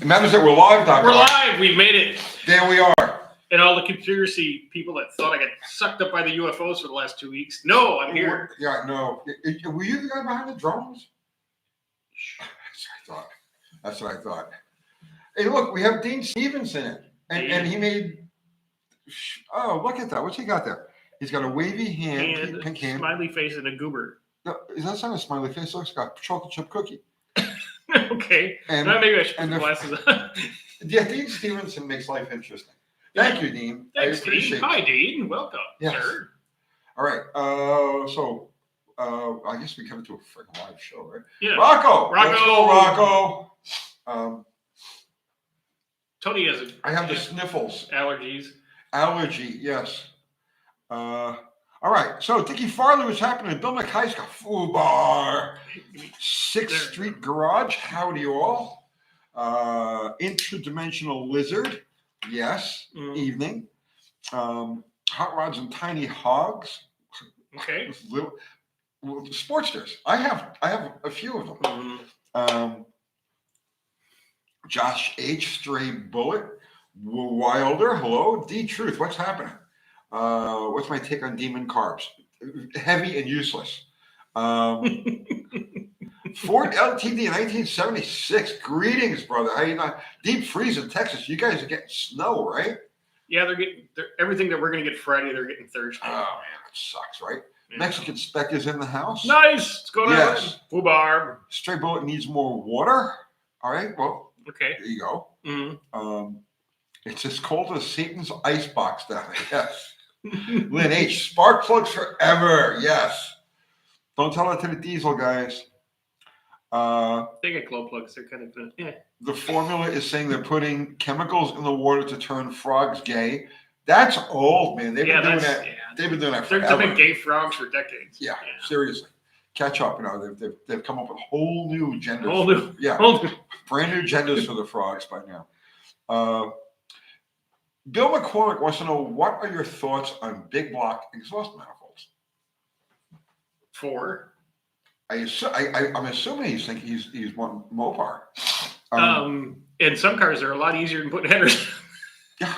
matters that we're live, Doc. We're live. We made it. There we are. And all the conspiracy people that thought I got sucked up by the UFOs for the last 2 weeks. No, I'm here. Yeah, no. Were you the guy behind the drones? That's what I thought. Hey, look, we have Dean Stevenson in. And he made... Oh, look at that. What's he got there? He's got a wavy hand, pink hand. Smiley face and a goober. No, is that not a smiley face? It looks like a chocolate chip cookie. Okay. And maybe I should put the glasses on. Yeah, Dean Stevenson makes life interesting. Thank you, Dean. Thanks, Dean. Hi, Dean. Welcome, sir. All right. I guess we come to a freaking live show, right? Yeah. Rocco. Let's go, Rocco. Tony has I have the sniffles. Allergies. Allergy, yes. All right. So, Dickie Farley, what's happening in Bill McKay's got Foo Bar. 6th Street Garage. Howdy, all. Interdimensional Lizard. Yes. Evening. Hot Rods and Tiny Hogs. Okay. Sportsters. I have a few of them. Josh H. Stray Bullet. Wilder. Hello. D Truth. What's happening? What's my take on demon carbs? Heavy and useless. Ford LTD 1976. Greetings, brother. How you not? Deep freeze in Texas. You guys are getting snow, right? Yeah, they're getting everything that we're going to get Friday. They're getting Thursday. Oh man, that sucks, right? Yeah. Mexican Spec is in the house. Nice. It's going on. Yes. Foo Bar. Stray Bullet needs more water. All right. Well. Okay. There you go. Mm-hmm. It's as cold as Satan's icebox down there. Yes. Lynn H. Spark plugs forever. Yes. Don't tell it to the diesel guys. They get glow plugs. They're kind of good. Yeah. The formula is saying they're putting chemicals in the water to turn frogs gay. That's old, man. They've been doing that. Yeah. They've been doing that forever. They've been gay frogs for decades. Yeah. Seriously. Catch up. You know, they've come up with whole new genders. Brand new genders for the frogs by now. Bill McCormick wants to know, what are your thoughts on big block exhaust manifolds? I'm assuming he's thinking he's wanting Mopar. And some cars are a lot easier than putting headers. Yeah.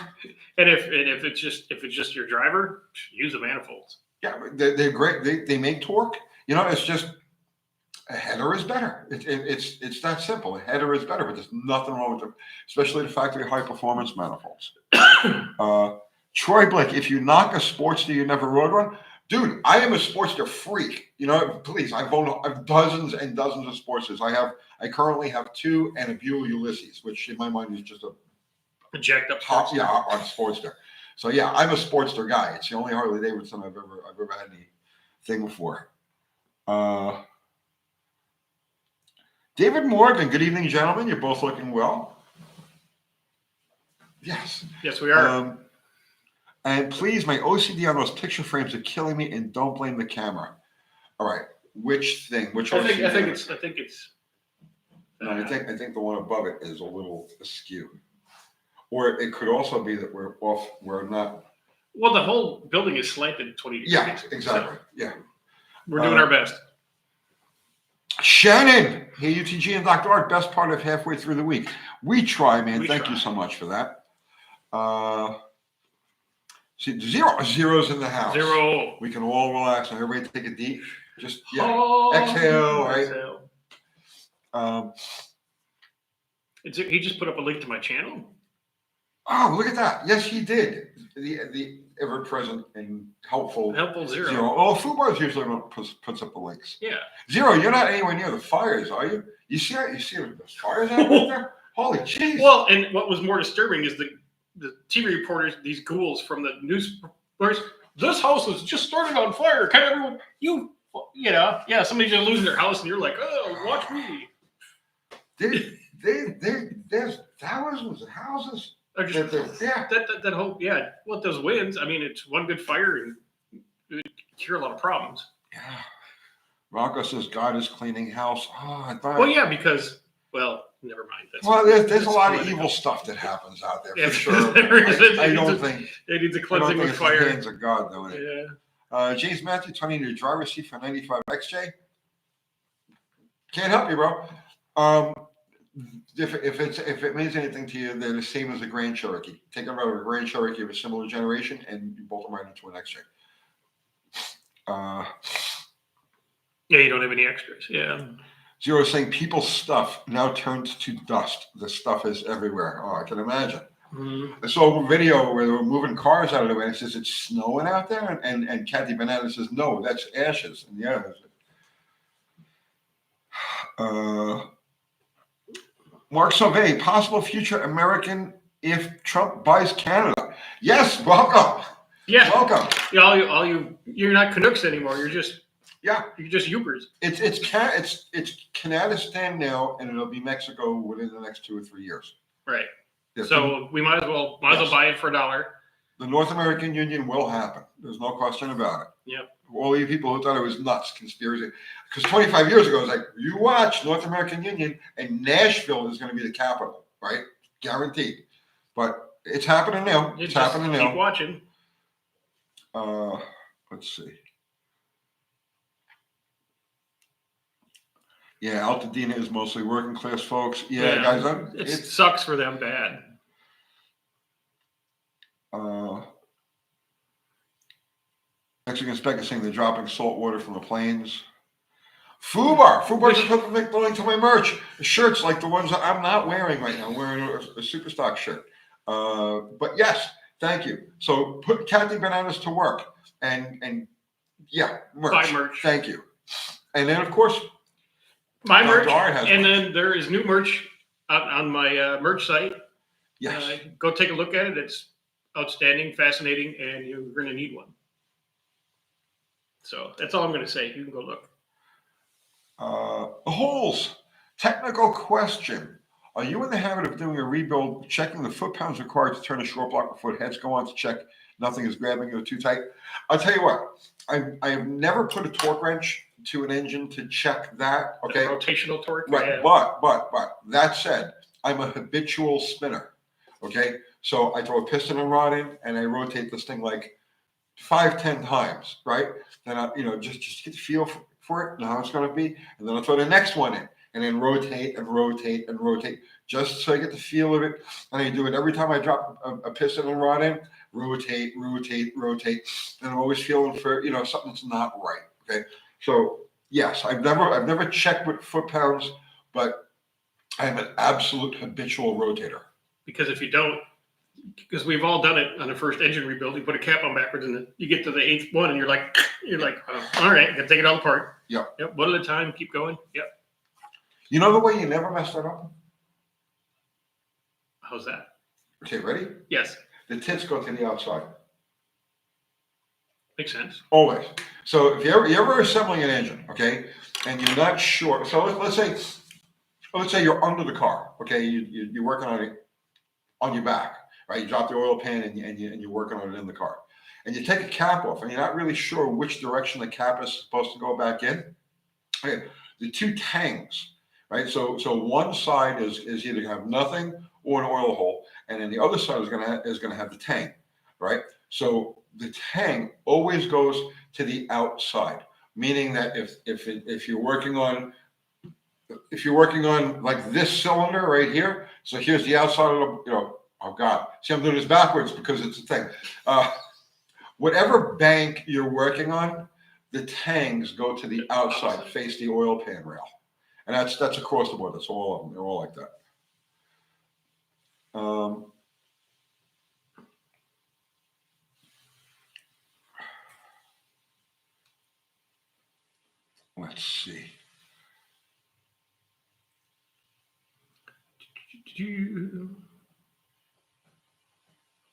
And if it's just your driver, use the manifolds. Yeah, they're great. They make torque. You know, it's just a header is better. It's that simple. A header is better, but there's nothing wrong with them, especially the factory high performance manifolds. Troy Blake, if you knock a Sportster, you never rode one. Dude, I am a Sportster freak. You know, please, I've dozens and dozens of Sportsters. I currently have 2 and a Buell Ulysses, which in my mind is just a jacked up top, on Sportster. So yeah, I'm a Sportster guy. It's the only Harley Davidson I've ever had anything before. David Morgan, good evening, gentlemen. You're both looking well. Yes. Yes, we are. And please, my OCD on those picture frames are killing me, and don't blame the camera. All right. Which thing? Which I think it's. No, I think the one above it is a little askew. Or it could also be that we're off. We're not. Well, the whole building is slanted 20 degrees. Yeah, exactly. So yeah. We're doing our best. Shannon, hey, UTG and Dr. Art, best part of halfway through the week. We try, man. Thank you so much for that. See, zeros in the house. Zero. We can all relax and everybody take a deep. Just exhale, right? Exhale. He just put up a link to my channel. Oh, look at that! Yes, he did. The ever-present and helpful Zero. Well, Fubar's usually puts up the links. Yeah. Zero, you're not anywhere near the fires, are you? You see the fires out there? Holy jeez. Well, and what was more disturbing is the TV reporters, these ghouls from the news. This house was just started on fire. Kind of everyone, somebody's just losing their house, and you're like, oh, watch me. There's thousands of houses. That whole Well, those winds. I mean, it's one good fire and it cure a lot of problems. Yeah. Rocco says God is cleaning house. Oh, I thought. Well, yeah, because never mind. There's a lot of evil stuff that happens out there for sure. I don't think it needs a cleansing with fire. The hands of God doing it. Yeah. James Matthew, Tony, in your driver's seat for 95 XJ. Can't help you, bro. if it means anything to you, they're the same as a Grand Cherokee. Take them out of a Grand Cherokee of a similar generation, and you bolt them right into an X-Ray. Yeah, you don't have any extras. Yeah. Zero is saying people's stuff now turns to dust. The stuff is everywhere. Oh, I can imagine. I saw a video where they were moving cars out of the way, and it says it's snowing out there, and Kathy Banana says, no, that's ashes. And yeah. Mark Sauvé, possible future American if Trump buys Canada. Yes, welcome. Yeah. Welcome. You're not Canucks anymore. You're just Ubers. It's Canadistan now, and it'll be Mexico within the next 2 or 3 years. Right. Yeah, so we might as well buy it for $1. The North American Union will happen. There's no question about it. Yep. All you people who thought it was nuts, conspiracy. Because 25 years ago, it was like, you watch North American Union, and Nashville is going to be the capital, right? Guaranteed. But it's happening now. It's happening now. Keep watching. Let's see. Yeah, Altadena is mostly working class folks. Yeah, guys, it sucks for them bad. Mexican Spec is saying they're dropping salt water from the plains. Fubar's going to my merch. Shirts like the ones that I'm not wearing right now. I'm wearing a Superstock shirt. But yes, thank you. So put Kathy Bananas to work. And yeah, merch. Buy merch. Thank you. And then, of course, my merch. And then there is new merch on my merch site. Yes. Go take a look at it. It's outstanding, fascinating, and you're going to need one. So that's all I'm going to say. You can go look. Holes. Technical question. Are you in the habit of doing a rebuild, checking the foot-pounds required to turn a short block before heads go on to check nothing is grabbing you too tight? I'll tell you what. I have never put a torque wrench to an engine to check that. Okay. The rotational torque. Right. Yeah. But that said, I'm a habitual spinner. Okay. So I throw a piston and rod in, and I rotate this thing like 5-10 times. Right. Then I, just get the feel for it and how it's going to be, and then I'll throw the next one in, and then rotate and rotate and rotate, just so I get the feel of it. And I do it every time I drop a piston and rod in. Rotate, and I'm always feeling for something's not right. Okay. So yes, I've never checked with foot-pounds, but I'm an absolute habitual rotator. Because if you don't, because we've all done it on the first engine rebuild, you put a cap on backwards, and you get to the 8th one, and you're like, all right, gotta take it all apart. Yep. One at a time, keep going. Yep. You know the way you never mess that up? How's that? Okay, ready? Yes. The tits go to the outside. Makes sense. Always. So if you're ever assembling an engine, okay, and you're not sure, so let's say you're under the car, okay, you're working on it on your back, right? You drop the oil pan and you're working on it in the car, and you take a cap off, and you're not really sure which direction the cap is supposed to go back in. Okay, the two tangs, right? So one side is either gonna have nothing or an oil hole, and then the other side is gonna have the tang, right? So the tang always goes to the outside, meaning that if you're working on like this cylinder right here, so here's the outside of the, oh God, see, I'm doing this backwards because it's a thing. Whatever bank you're working on, the tangs go to the outside, face the oil pan rail, and that's across the board. That's all of them. They're all like that. Let's see.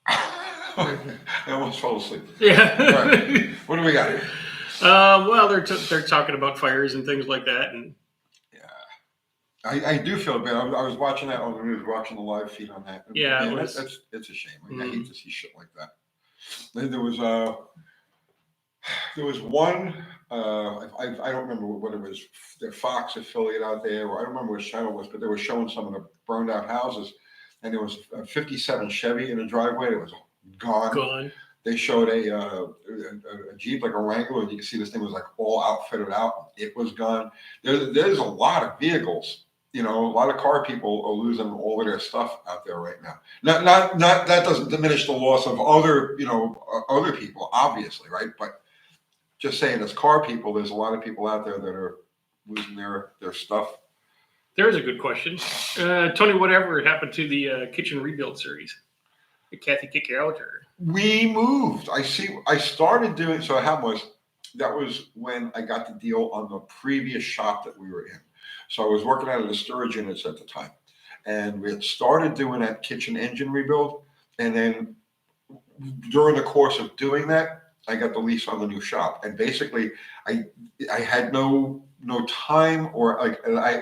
I almost fell asleep. Yeah. Right. What do we got here? Well, they're talking about fires and things like that, and I do feel bad. I was watching that on the news, watching the live feed on that. Yeah, it's a shame. I hate to see shit like that. There was one. I don't remember what it was. The Fox affiliate out there, or I don't remember which channel it was, but they were showing some of the burned out houses, and there was a '57 Chevy in a driveway. It was gone. They showed a Jeep, like a Wrangler, and you can see this thing was like all outfitted out. It was gone. There's a lot of vehicles, you know, a lot of car people are losing all of their stuff out there right now. Not that doesn't diminish the loss of other, you know, other people, obviously, right? But just saying, as car people, there's a lot of people out there that are losing their stuff. There's a good question. Tony, whatever happened to the kitchen rebuild series? Did Kathy kick you out? Or? We moved. I started doing, so that was when I got the deal on the previous shop that we were in. So I was working out of the storage units at the time. And we had started doing that kitchen engine rebuild. And then during the course of doing that, I got the lease on the new shop. And basically I had no time, or like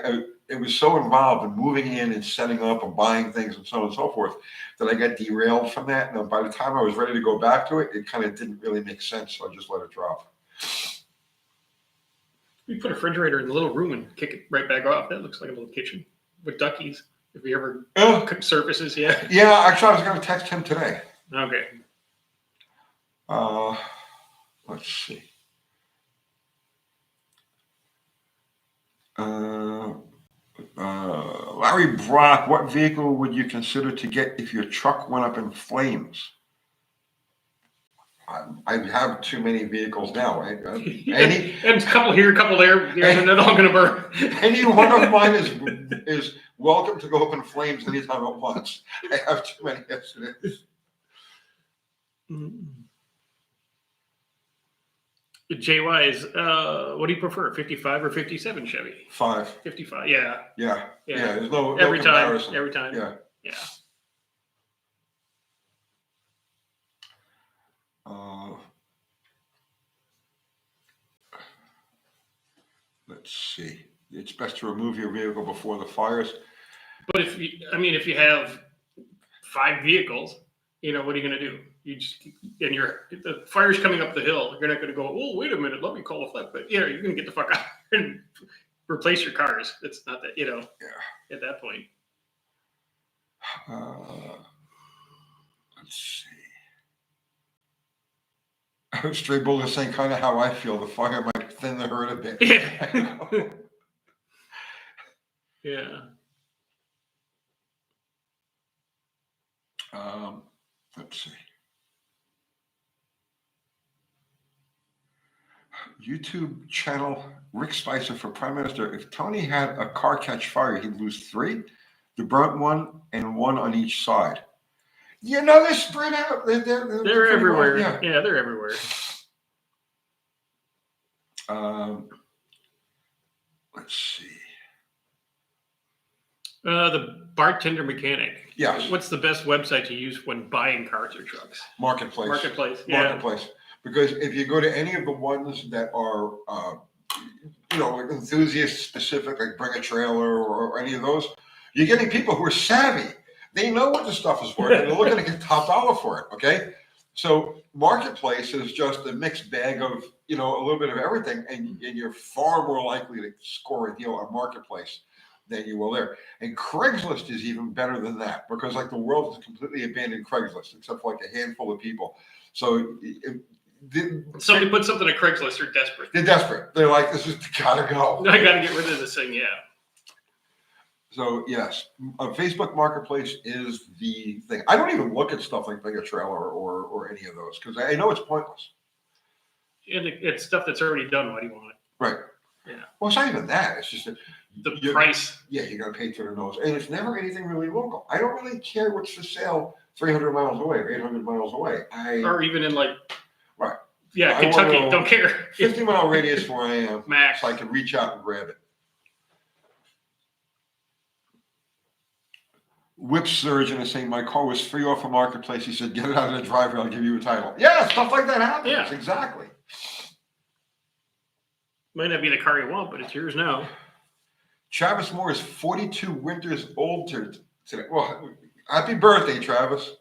it was so involved in moving in and setting up and buying things and so on and so forth that I got derailed from that. And by the time I was ready to go back to it, it kind of didn't really make sense. So I just let it drop. We put a refrigerator in the little room and kick it right back off. That looks like a little kitchen with duckies. If you ever cook surfaces, yeah. Yeah, actually, I was going to text him today. Okay. Let's see. Larry Brock, what vehicle would you consider to get if your truck went up in flames? I have too many vehicles now. Right? And a couple here, a couple there, and they're all going to burn. Any one of mine is welcome to go up in flames anytime at once. I have too many as it is. JY is, what do you prefer, 55 or 57 Chevy? 5. 55, yeah. Yeah. There's no every comparison. time. Every time. Yeah. Yeah. Let's see. It's best to remove your vehicle before the fires. But if you have 5 vehicles, you know, what are you going to do? You just, and the fire's coming up the hill. You're not going to go, oh, wait a minute, let me call a flip. But yeah, you're going to get the fuck out and replace your cars. It's not that, you know, at that point. Let's see. Stray Bull is saying kind of how I feel. The fire might thin the herd a bit. Yeah. Yeah. Let's see. YouTube channel Rick Spicer for Prime Minister. If Tony had a car catch fire, he'd lose 3, the burnt one and 1 on each side. You know, they're spread out. They're everywhere. Yeah, they're everywhere. Let's see. The bartender mechanic. Yes. What's the best website to use when buying cars or trucks? Marketplace. Yeah. Marketplace. Because if you go to any of the ones that are, you know, like enthusiast specific, like Bring a Trailer or any of those, you're getting people who are savvy. They know what the stuff is worth, and they're looking to get top dollar for it. Okay. So Marketplace is just a mixed bag of, you know, a little bit of everything, and you're far more likely to score a deal on Marketplace than you will there. And Craigslist is even better than that, because like the world has completely abandoned Craigslist except for like a handful of people. So somebody put something on Craigslist, they're desperate. They're desperate. They're like, this is gotta go. I gotta get rid of this thing. Yeah. So yes, Facebook Marketplace is the thing. I don't even look at stuff like Bring a Trailer or any of those, because I know it's pointless. And it's stuff that's already done. Why do you want it? Right. Yeah. Well, it's not even that. It's just the price. Yeah, you're gonna pay through the nose, and it's never anything really local. I don't really care what's for sale 300 miles away or 800 miles away. Or even in like. Right. Yeah, Kentucky. Don't care. 50-mile radius where I am, max, so I can reach out and grab it. Whip Surgeon is saying my car was free off a Marketplace. He said, get it out of the driveway, I'll give you a title. Yeah, stuff like that happens. Yeah. Exactly. Might not be the car you want, but it's yours now. Travis Moore is 42 winters old today. Well, happy birthday, Travis.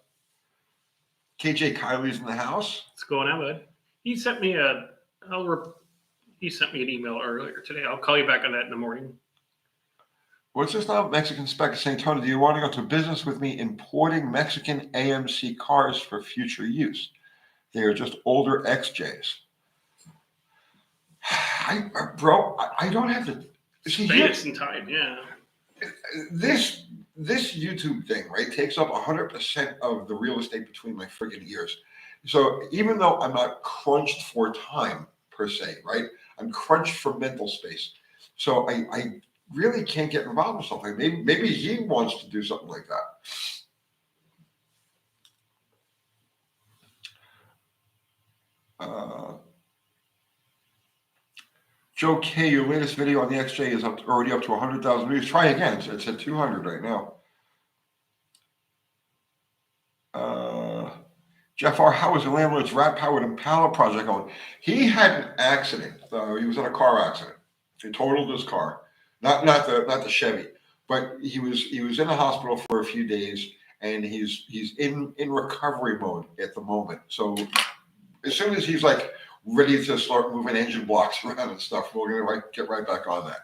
KJ Kylie's in the house. What's going on, bud? He sent me an email earlier today. I'll call you back on that in the morning. What's this now? Mexican Spec saying, Tony, do you want to go to business with me importing Mexican AMC cars for future use? They are just older XJs. I don't have to. Space and time, yeah. this YouTube thing, right, takes up 100% of the real estate between my friggin' ears. So even though I'm not crunched for time per se, right, I'm crunched for mental space. So I really can't get involved with something. Maybe he wants to do something like that. Joe K, your latest video on the XJ is already up to 100,000 views. Try again. It's at 200 right now. Jeff R, how is the landlord's rat-powered Impala project going? He had an accident. He was in a car accident. He totaled his car, not the Chevy, but he was in the hospital for a few days, and he's in recovery mode at the moment. So as soon as he's like ready to start moving engine blocks around and stuff, we're gonna get right back on that.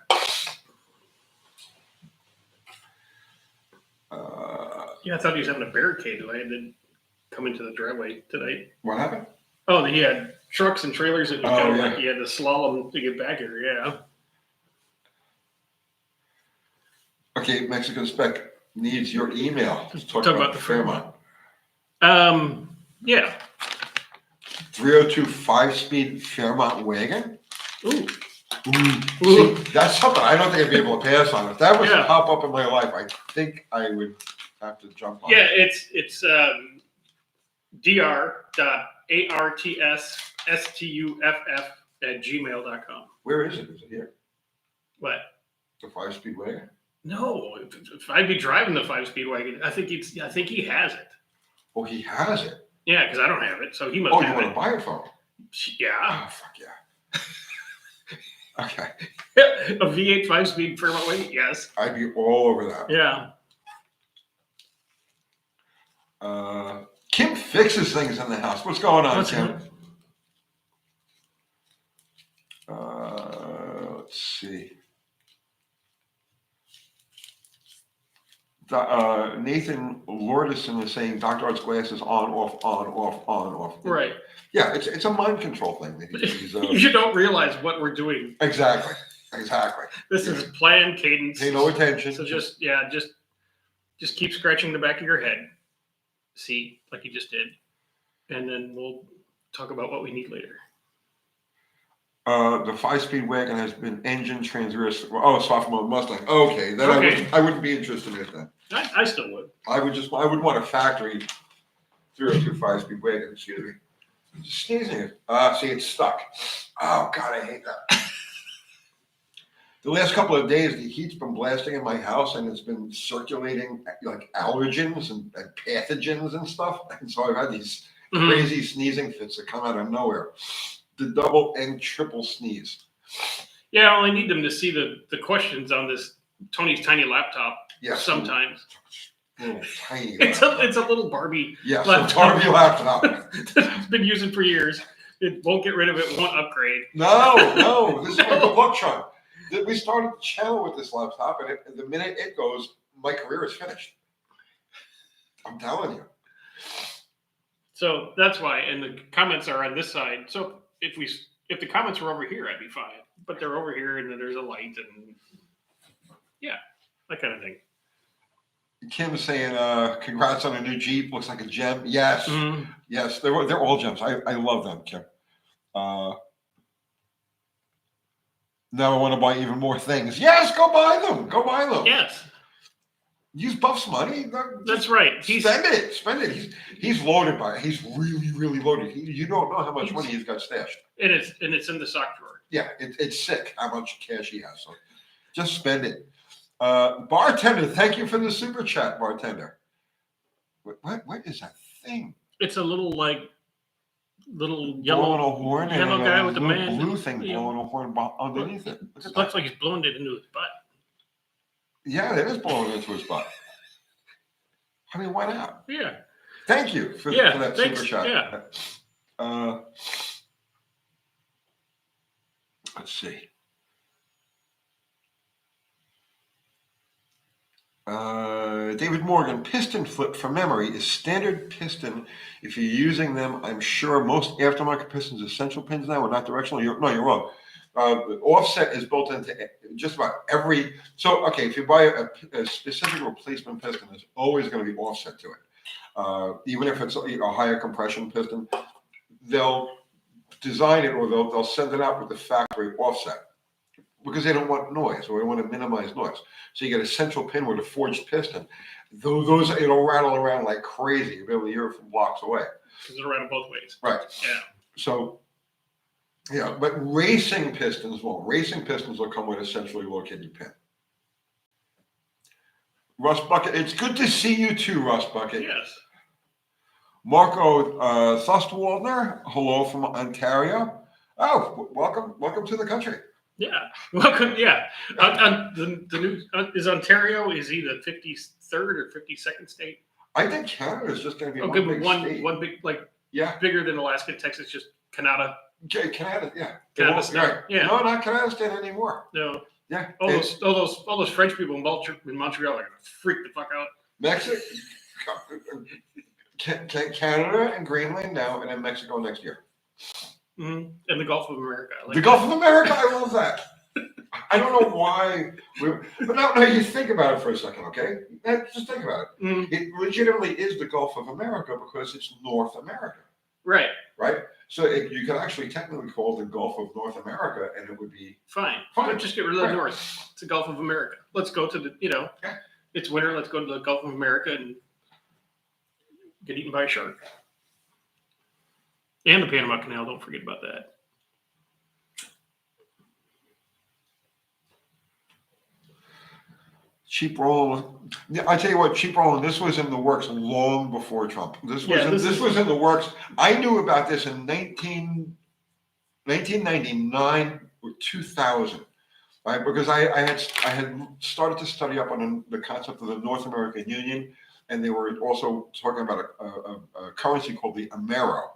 Yeah, I thought he was having a barricade. I had to come into the driveway tonight. What happened? Oh, he had trucks and trailers that was Oh, going yeah. like he had to slalom to get back here. Yeah. Okay, Mexican Spec needs your email. Let's talk about the Fairmont. Yeah. 302 5-speed Fairmont wagon. Ooh. See, that's something I don't think I'd be able to pass on. If that was Yeah. to pop up in my life, I think I would have to jump on. Yeah, it's dr.artstuff@gmail.com. Where is it? Is it here? What? The 5-speed wagon? No, if I'd be driving the 5-speed wagon, I think he has it. Oh, he has it. Yeah, because I don't have it, so he must Oh, you have want to it. buy it from him? Yeah. Oh, fuck yeah. Okay. A V8 5-speed Fairmont wagon? Yes. I'd be all over that. Yeah. Kim fixes things in the house. What's going on, What's Kim? Let's see. Nathan Lordison is saying Dr. Art's glasses on, off, on, off, on, off. Right. Yeah, it's a mind control thing. You don't realize what we're doing. Exactly. This is planned cadence. Pay no attention. So just keep scratching the back of your head. See, like you just did. And then we'll talk about what we need later. The 5-speed wagon has been engine transverse. Oh, sophomore Mustang. Okay, then Okay. I wouldn't be interested in it then. I still would. I would want a factory 302 5-speed wagon. Excuse me. Just sneezing it. See, it's stuck. Oh God, I hate that. The last couple of days, the heat's been blasting in my house, and it's been circulating like allergens and pathogens and stuff. And so I've had these crazy sneezing fits that come out of nowhere. The double and triple sneeze. Yeah, I only need them to see the questions on this Tony's tiny laptop. Yes. Sometimes. Little tiny It's laptop. a little Barbie. Yes, laptop. a Barbie laptop. It's been using for years. It won't get rid of it. Won't upgrade. No. This is my good luck charm. We started the channel with this laptop, and the minute it goes, my career is finished. I'm telling you. So that's why, and the comments are on this side. So if the comments were over here, I'd be fine. But they're over here, and then there's a light, and yeah, that kind of thing. Kim's saying, "Congrats on a new Jeep. Looks like a gem." Yes, yes, they're all gems. I love them, Kim. Now I want to buy even more things. Yes, go buy them. Yes, Use Buff's money. that's right. Spend it. He's loaded by it. He's really loaded. You don't know how much money he's got stashed. And it's in the sock drawer. Yeah, it's sick how much cash he has. So just spend it. Bartender, thank you for the super chat, bartender. What is that thing? It's a little Blowing yellow a horn yellow and guy with a little man. blue thing Yeah. blowing a horn underneath it. Look at It that. looks like he's blowing it into his butt. Yeah, it is blowing into his butt. I mean, why not? Yeah. Thank you for Yeah, that thanks. super chat. Yeah. Let's see. David Morgan, piston flip from memory is standard piston. If you're using them, I'm sure most aftermarket pistons are central pins now and not directional. You're wrong. The offset is built into just about every. So, okay, if you buy a specific replacement piston, there's always going to be offset to it. Even if it's a higher compression piston, they'll design it or they'll send it out with the factory offset because they don't want noise or they want to minimize noise. So you get a central pin with a forged piston. Those it'll rattle around like crazy. You'll be able to hear it from blocks away. Because they're around both ways. Right. Yeah. So, yeah, but racing pistons won't. Racing pistons will come with a centrally located pin. Russ Bucket, it's good to see you too, Russ Bucket. Yes. Marco Thustwaldner, hello from Ontario. Oh, welcome to the country. Yeah. Welcome. Yeah. The new is Ontario. Is he the 53rd or 52nd state? I think Canada is just going to be Okay, one but big one state. one big Yeah, bigger than Alaska, Texas, just Canada. Canada. Yeah, Canada state. right. Yeah. No, not Canada state anymore. No. Yeah, All those French people in Montreal are gonna freak the fuck out. Mexico, Canada, and Greenland now, and then Mexico next year. Mm-hmm. And the Gulf of America. The Gulf of America, I love that. I don't know why, but no, you think about it for a second, okay? Just think about it. Mm-hmm. It legitimately is the Gulf of America because it's North America, Right. right? So you could actually technically call it the Gulf of North America, and it would be Fine. Fine. Just get rid of the Right. North. It's the Gulf of America. Let's go to the Yeah. It's winter. Let's go to the Gulf of America and get eaten by a shark. And the Panama Canal. Don't forget about that. cheap roll. I tell you what, cheap rolling. This was in the works long before Trump. This was in the works. I knew about this in 1999 or 2000, right? Because I had started to study up on the concept of the North American Union, and they were also talking about a currency called the Amero.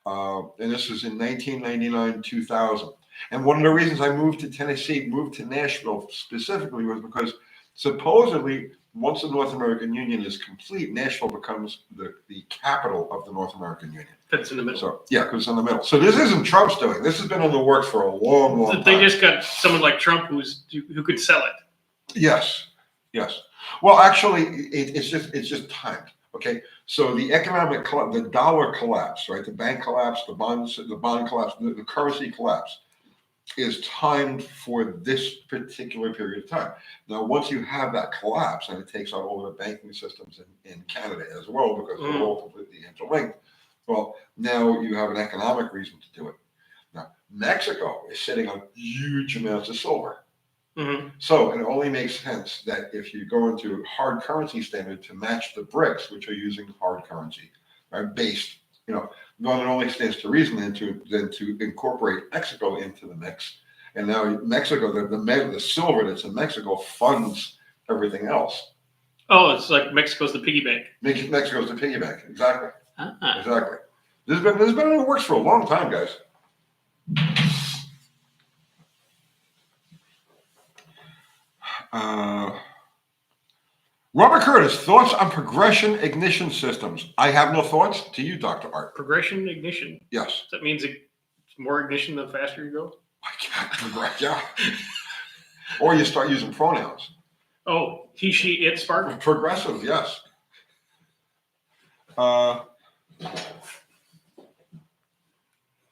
And this was in 1999, 2000. And one of the reasons I moved to Tennessee, moved to Nashville specifically, was because supposedly once the North American Union is complete, Nashville becomes the capital of the North American Union. That's in the middle. So yeah, because it's in the middle. So this isn't Trump's doing. This has been in the works for a long time. They just got someone like Trump who could sell it. Yes. Well, actually, it's just timed. Okay, so the the dollar collapse, right? The bank collapse, the bond collapse, the currency collapse is timed for this particular period of time. Now, once you have that collapse, and it takes out all the banking systems in Canada as well, because they're all completely interlinked, well, now you have an economic reason to do it. Now, Mexico is sitting on huge amounts of silver. Mm-hmm. So it only makes sense that if you go into hard currency standard to match the BRICS, which are using hard currency, right, based, then it only stands to reason then to incorporate Mexico into the mix. And now Mexico, the silver that's in Mexico funds everything else. Oh, it's like Mexico's the piggy bank. Mexico's the piggy bank. Exactly. Ah. Exactly. This has been in the works for a long time, guys. Robert Curtis, thoughts on progression ignition systems? I have no thoughts. To you, Dr. Art. Progression ignition. Yes. That means it's more ignition the faster you go? I can't progress, yeah. Or you start using pronouns. Oh, he, she, it, spark? Progressive, yes.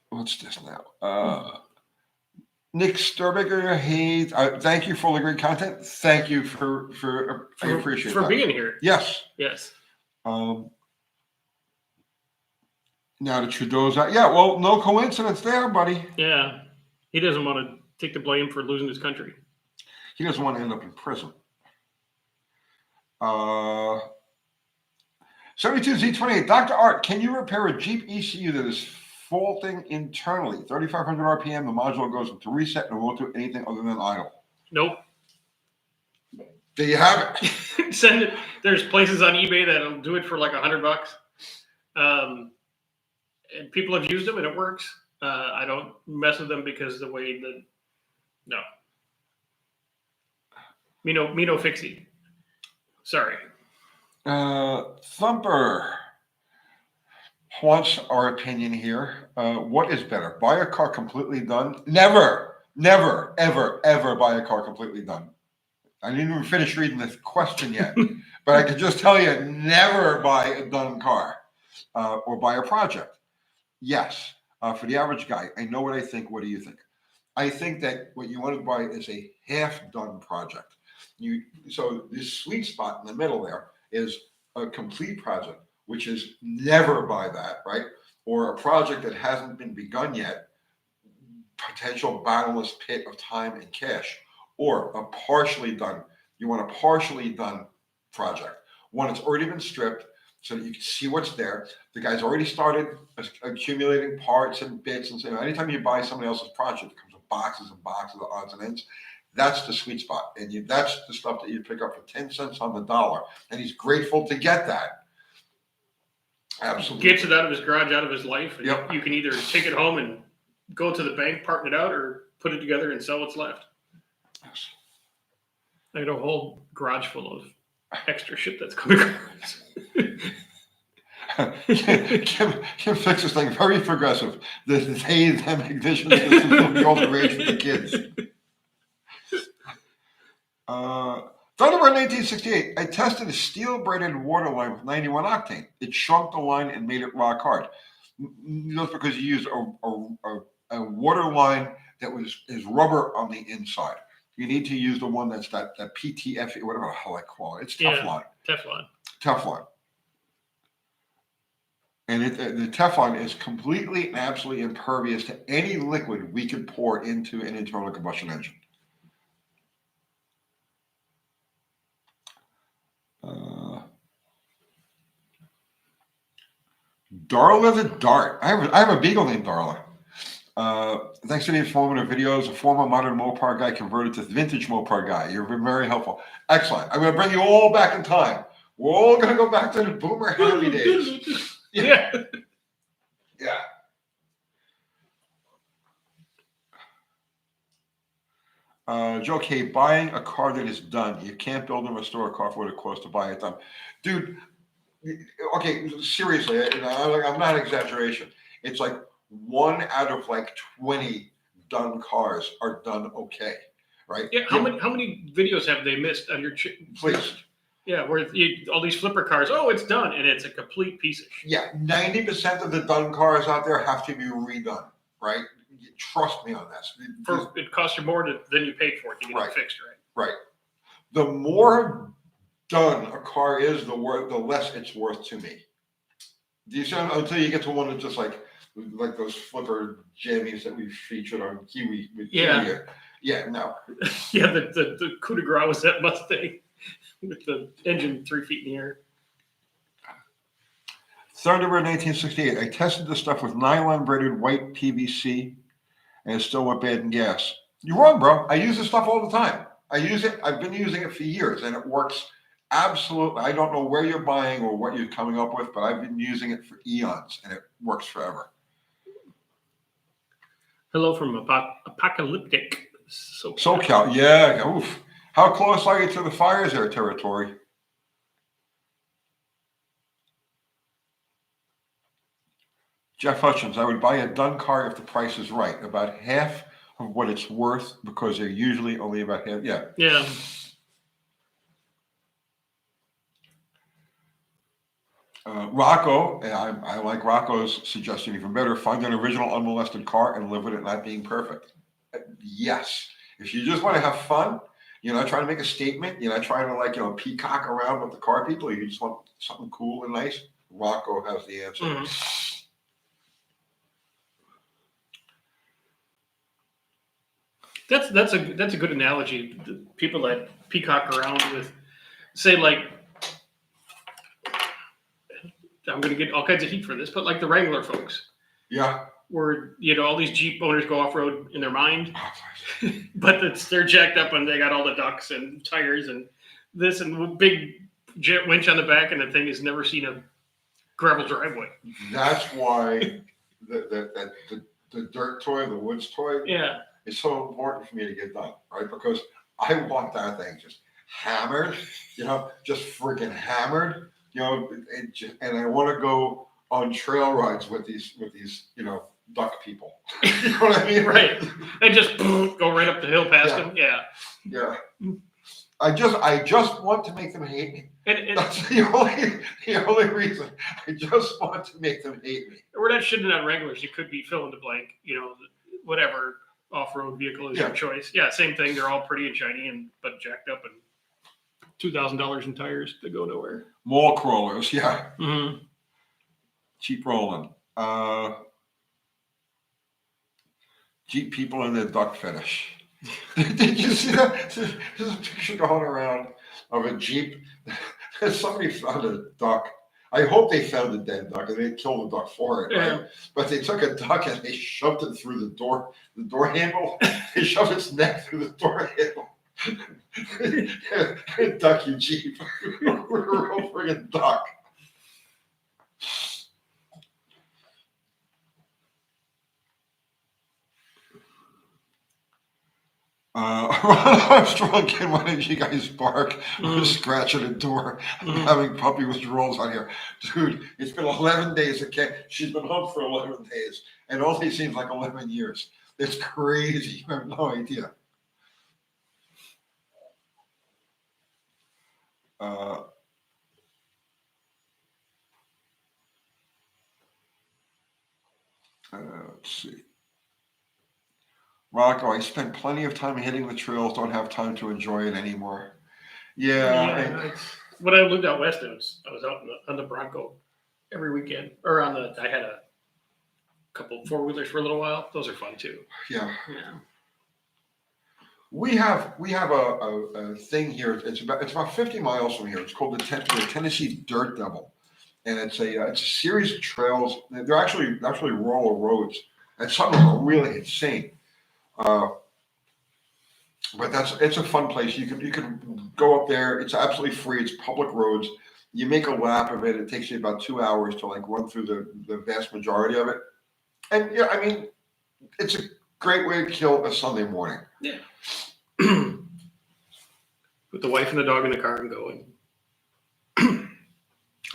What's this now? Nick Sturbiger, hey, thank you for all the great content. Thank you I appreciate for that. being here. Yes. Yes. Now the Trudeau's out. Yeah, well, no coincidence there, buddy. Yeah. He doesn't want to take the blame for losing his country. He doesn't want to end up in prison. 72Z28, Dr. Art, can you repair a Jeep ECU that is faulting internally? 3,500 RPM, the module goes into reset and won't do anything other than idle. Nope. There you have it. Send it. There's places on eBay that'll do it for like $100. And people have used them and it works. I don't mess with them because the way that no. Me no fixie. Sorry. Thumper wants our opinion here. What is better? Buy a car completely done? Never. Never, ever, ever buy a car completely done. I didn't even finish reading the question yet, but I can just tell you, never buy a done car or buy a project. Yes, for the average guy, I know what I think. What do you think? I think that what you want to buy is a half-done project. So this sweet spot in the middle there is a complete project, which is never buy that, right? Or a project that hasn't been begun yet, potential bottomless pit of time and cash, or a partially done. You want a partially done project, one that's already been stripped so that you can see what's there. The guy's already started accumulating parts and bits, and so anytime you buy somebody else's project, it comes with boxes and boxes of odds and ends. That's the sweet spot, and that's the stuff that you pick up for 10 cents on the dollar, and he's grateful to get that. Absolutely. Gets it out of his garage, out of his life, and Yep. you can either take it home and go to the bank, part it out, or put it together and sell what's left. Yes. I got a whole garage full of extra shit that's coming across. Kim fixes thing very progressive. The they them ignition system will be all the rage for the kids. Thunderbird 1968. I tested a steel braided water line with 91 octane. It shrunk the line and made it rock hard. Just because you used a water line that is rubber on the inside. You need to use the one that's that PTFE, whatever the hell I call it. It's Teflon. Teflon. Teflon. And the Teflon is completely and absolutely impervious to any liquid we could pour into an internal combustion engine. Darla the Dart. I have a beagle named Darla. Thanks to the informative videos, a former modern Mopar guy converted to vintage Mopar guy. You've been very helpful. Excellent. I'm going to bring you all back in time. We're all going to go back to the boomer happy days. Yeah. Yeah. Joe K, buying a car that is done. You can't build and restore a car for what it costs to buy it done. Dude, okay, seriously, I'm not exaggeration. It's like 1 out of like 20 done cars are done okay, right? Yeah. How many videos have they missed on your Please. Yeah, where all these flipper cars, oh, it's done, and it's a complete piece of shit. Yeah, 90% of the done cars out there have to be redone, right? Trust me on this. It costs you more than you paid for it to get it fixed, right? Right. The more done a car is, the less it's worth to me. Do you see? Until you get to one that's just like those flipper jammies that we featured on Kiwi. Yeah. Yeah. No. Yeah. The coup de grace was that Mustang with the engine 3 feet in the air. Thunderbird 1968. I tested this stuff with nylon braided white PVC, and it still went bad in gas. You're wrong, bro. I use this stuff all the time. I use it. I've been using it for years, and it works absolutely. I don't know where you're buying or what you're coming up with, but I've been using it for eons, and it works forever. Hello from Apocalyptic SoCal. Yeah. Oof. How close are you to the fires there, territory? Jeff Hutchins, I would buy a done car if the price is right. About half of what it's worth because they're usually only about half. Yeah. Yeah. Rocco, I like Rocco's suggestion even better. Find an original unmolested car and live with it not being perfect. Yes. If you just want to have fun, you're not trying to make a statement. You're not trying to peacock around with the car people. You just want something cool and nice. Rocco has the answer. Mm-hmm. That's a good analogy. The people that peacock around with, say, like, I'm going to get all kinds of heat for this, but like the Wrangler folks. Yeah. Where, all these Jeep owners go off-road in their mind, but they're jacked up and they got all the ducks and tires and this and big jet winch on the back, and the thing has never seen a gravel driveway. That's why the dirt toy, the woods toy, yeah, is so important for me to get done, right? Because I want that thing just hammered, just freaking hammered, and I want to go on trail rides with these duck people. You know what I mean? Right. And just go right up the hill past Yeah. them. Yeah. Yeah. I just want to make them hate me. And That's the only reason. I just want to make them hate me. we're not shitting on regulars. You could be fill in the blank, whatever off-road vehicle is your choice. Yeah, same thing. They're all pretty and shiny but jacked up and $2,000 in tires that go nowhere. Mall crawlers, yeah. Mm-hmm. Cheap rolling. Jeep people and their duck fetish. Did you see that? There's a picture going around of a Jeep. Somebody found a duck. I hope they found a dead duck and they killed the duck for it, right? Yeah. But they took a duck and they shoved it through the door handle. They shoved its neck through the door handle. Duck, you Jeep. We're a real friggin' duck. Armstrong, can one of you guys bark or scratch at a door? I'm having puppy withdrawals on here. Dude, it's been 11 days. She's been home for 11 days, and all these seems like 11 years. It's crazy. You have no idea. Let's see. Rocco, I spent plenty of time hitting the trails, don't have time to enjoy it anymore. Yeah. When I lived out west, I was out on the Bronco every weekend. Or I had a couple four-wheelers for a little while. Those are fun too. Yeah. Yeah. We have a thing here. It's about 50 miles from here. It's called the Tennessee Dirt Devil. And it's a series of trails. They're actually roller roads. And some of them are really insane. But it's a fun place. You can go up there. It's absolutely free. It's public roads. You make a lap of it. It takes you about 2 hours to run through the vast majority of it. And yeah, I mean, it's a great way to kill a Sunday morning. Yeah. Put the wife and the dog in the car and go.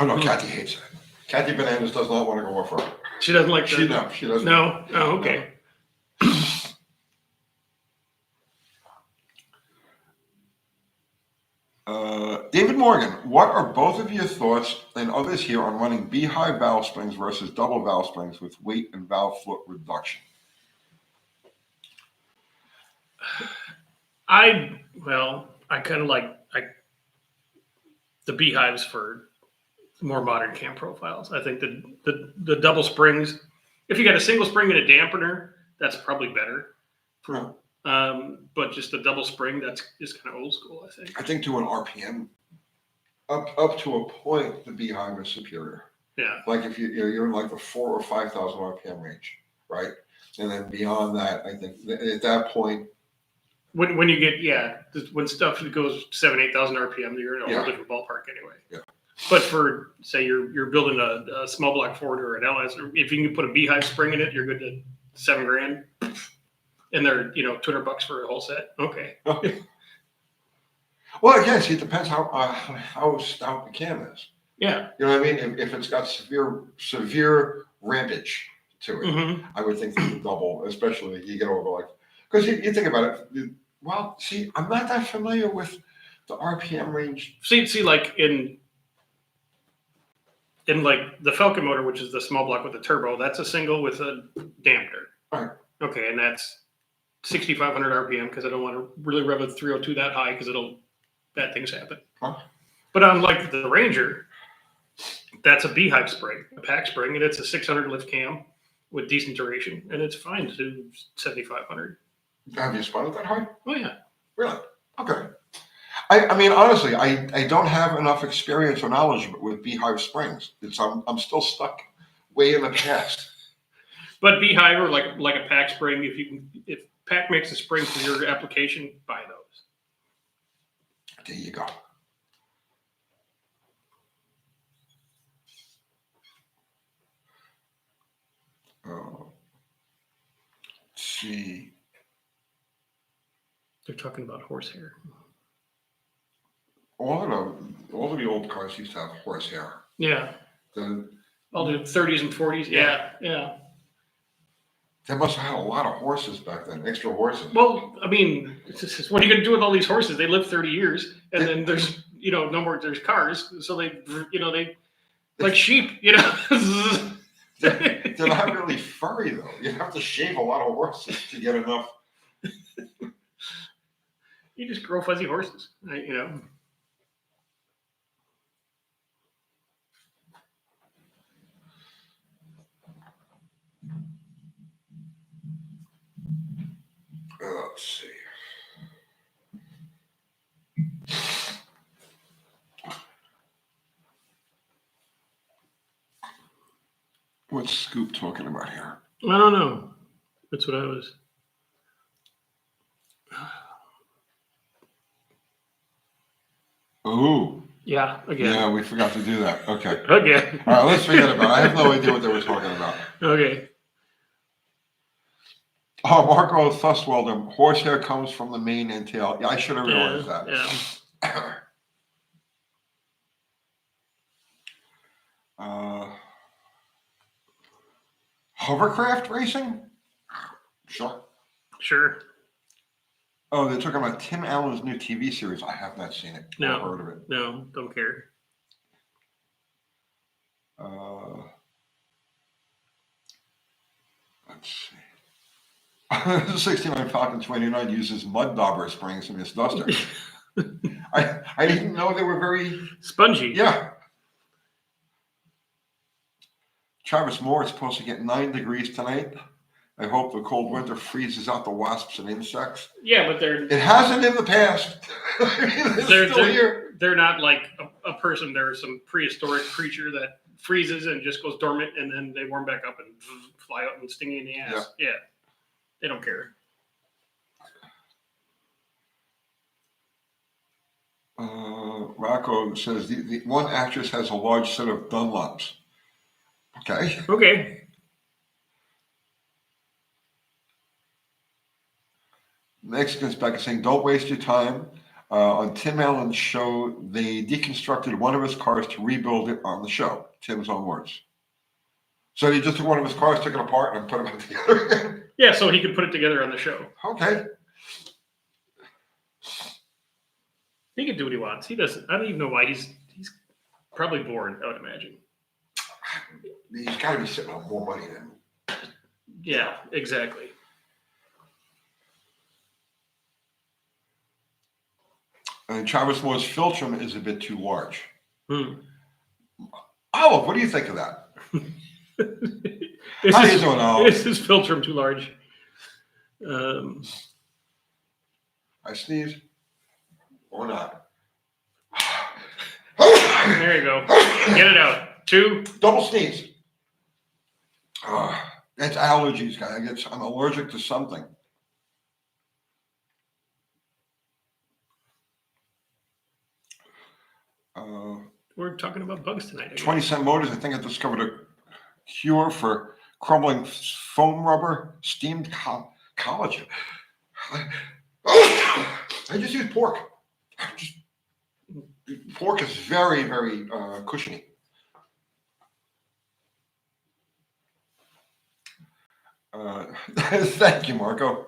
Oh no, Kathy hates it. Kathy Bananas does not want to go off road. She doesn't like that. No, she doesn't. No. Oh, okay. David Morgan, what are both of your thoughts and others here on running beehive valve springs versus double valve springs with weight and valve foot reduction? I kind of like the beehives for more modern cam profiles. I think the double springs, if you got a single spring and a dampener, that's probably better. But just the double spring, that's just kind of old school, I think. I think to an RPM, up to a point, the beehive is superior. Yeah. Like if you're in like the 4,000 or 5,000 RPM range, right? And then beyond that, I think at that point, when you get when stuff goes 7,000, 8,000 RPM, you're in a whole different ballpark anyway. Yeah. But for say you're building a small block Ford or an LS, or if you can put a beehive spring in it, you're good to $7,000, and they're $200 for a whole set. Okay. Well, again, see, it depends how stout the cam is. Yeah. You know what I mean? If it's got severe rampage to it, I would think that the double, especially you get over because you think about it. Well, see, I'm not that familiar with the RPM range. See, like in like the Falcon motor, which is the small block with the turbo, that's a single with a dampener. Right. Okay, and that's 6,500 RPM because I don't want to really rev a 302 that high because bad things happen. Huh? But on like the Ranger, that's a beehive spring, a pack spring, and it's a 600 lift cam with decent duration, and it's fine to do 7,500. Have you spun it that hard? Oh yeah. Really? Okay. I mean, honestly, I don't have enough experience or knowledge with beehive springs. I'm still stuck way in the past. But beehive or like a pack spring, if pack makes a spring for your application, buy those. There you go. Let's see. They're talking about horsehair. All of the old cars used to have horsehair. Yeah. All the 30s and 40s. Yeah. They must have had a lot of horses back then, extra horses. Well, I mean, what are you going to do with all these horses? They live 30 years, and then there's no more. There's cars, so they like sheep. They're not really furry though. You have to shave a lot of horses to get enough. You just grow fuzzy horses, Let's see. What's Scoop talking about here? I don't know. That's what I was. Ooh. Yeah, again. Yeah, we forgot to do that. Okay. Again. All right, let's forget about it. I have no idea what they were talking about. Okay. Oh, Marco Thuswelder, horsehair comes from the mane and tail. Yeah, I should have realized that. Yeah. Hovercraft racing? Sure. Sure. Oh, they're talking about Tim Allen's new TV series. I have not seen it. No. Or heard of it. No, don't care. Let's see. 69 Falcon 29 uses mud dauber springs in his duster. I didn't know they were very spongy. Yeah. Travis Moore is supposed to get 9 degrees tonight. I hope the cold winter freezes out the wasps and insects. Yeah, but It hasn't in the past. they're still here. They're not like a person. They're some prehistoric creature that freezes and just goes dormant, and then they warm back up and fly out and sting you in the ass. Yeah. They don't care. Rocco says the one actress has a large set of Dunlops. Okay. Okay. Mexicans back saying, don't waste your time. On Tim Allen's show, they deconstructed one of his cars to rebuild it on the show. Tim's own words. So he just took one of his cars, took it apart, and put it back together again? Yeah, so he could put it together on the show. Okay. He can do what he wants. He doesn't. I don't even know why. He's probably bored, I would imagine. He's got to be sitting on more money than. Yeah, exactly. And Travis Moore's Filtrum is a bit too large. Hmm. Olive, what do you think of that? How you doing, Olive? Is his Filtrum too large? I sneeze or not. There you go. Get it out. 2. Double sneeze. That's allergies, guys. I'm allergic to something. We're talking about bugs tonight. 20 Cent Motors, I think I discovered a cure for crumbling foam rubber, steamed collagen. I just use pork. Pork is very, very cushiony. Thank you, Marco.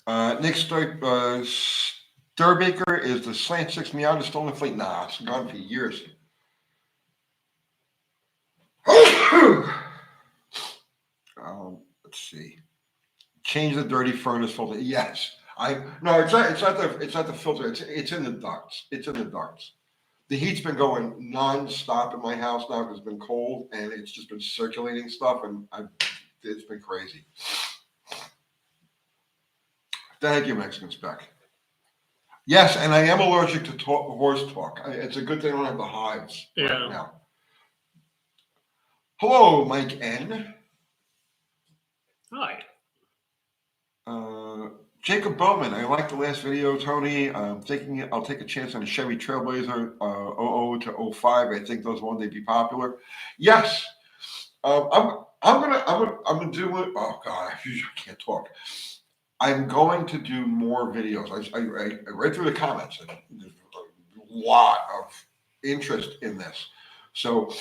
Nick Sturbaker, is the Slant 6 Miata still in the fleet? Nah, it's gone for years. Let's see. Change the dirty furnace filter. Yes. No, it's not the filter. It's in the ducts. It's in the ducts. The heat's been going non-stop in my house now because it's been cold and it's just been circulating stuff and it's been crazy. Thank you, Mexican Spec. Yes, and I am allergic to horse talk. It's a good thing I don't have the hives right now. Hello, Mike N. Hi. Jacob Bowman, I liked the last video, Tony. I'm thinking I'll take a chance on a Chevy Trailblazer 00 to 05. I think those one day be popular. Yes. I'm gonna do it. Oh God, I can't talk. I'm going to do more videos. I read through the comments and there's a lot of interest in this. So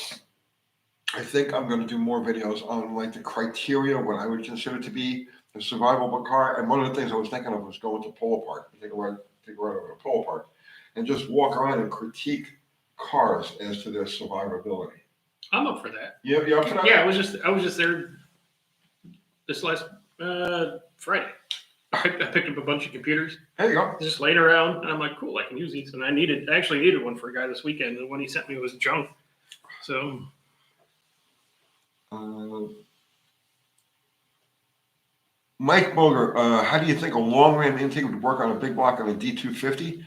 I think I'm going to do more videos on like the criteria, what I would consider to be a survivable car. And one of the things I was thinking of was going to Polo Park, take a ride over to Polo Park, and just walk around and critique cars as to their survivability. I'm up for that. You up for that? Yeah, I was just there this last Friday. I picked up a bunch of computers, There you go. just laying around, and I'm like, cool, I can use these. And I actually needed one for a guy this weekend, and the one he sent me was junk. So Mike Boger, how do you think a long ram intake would work on a big block on a D250?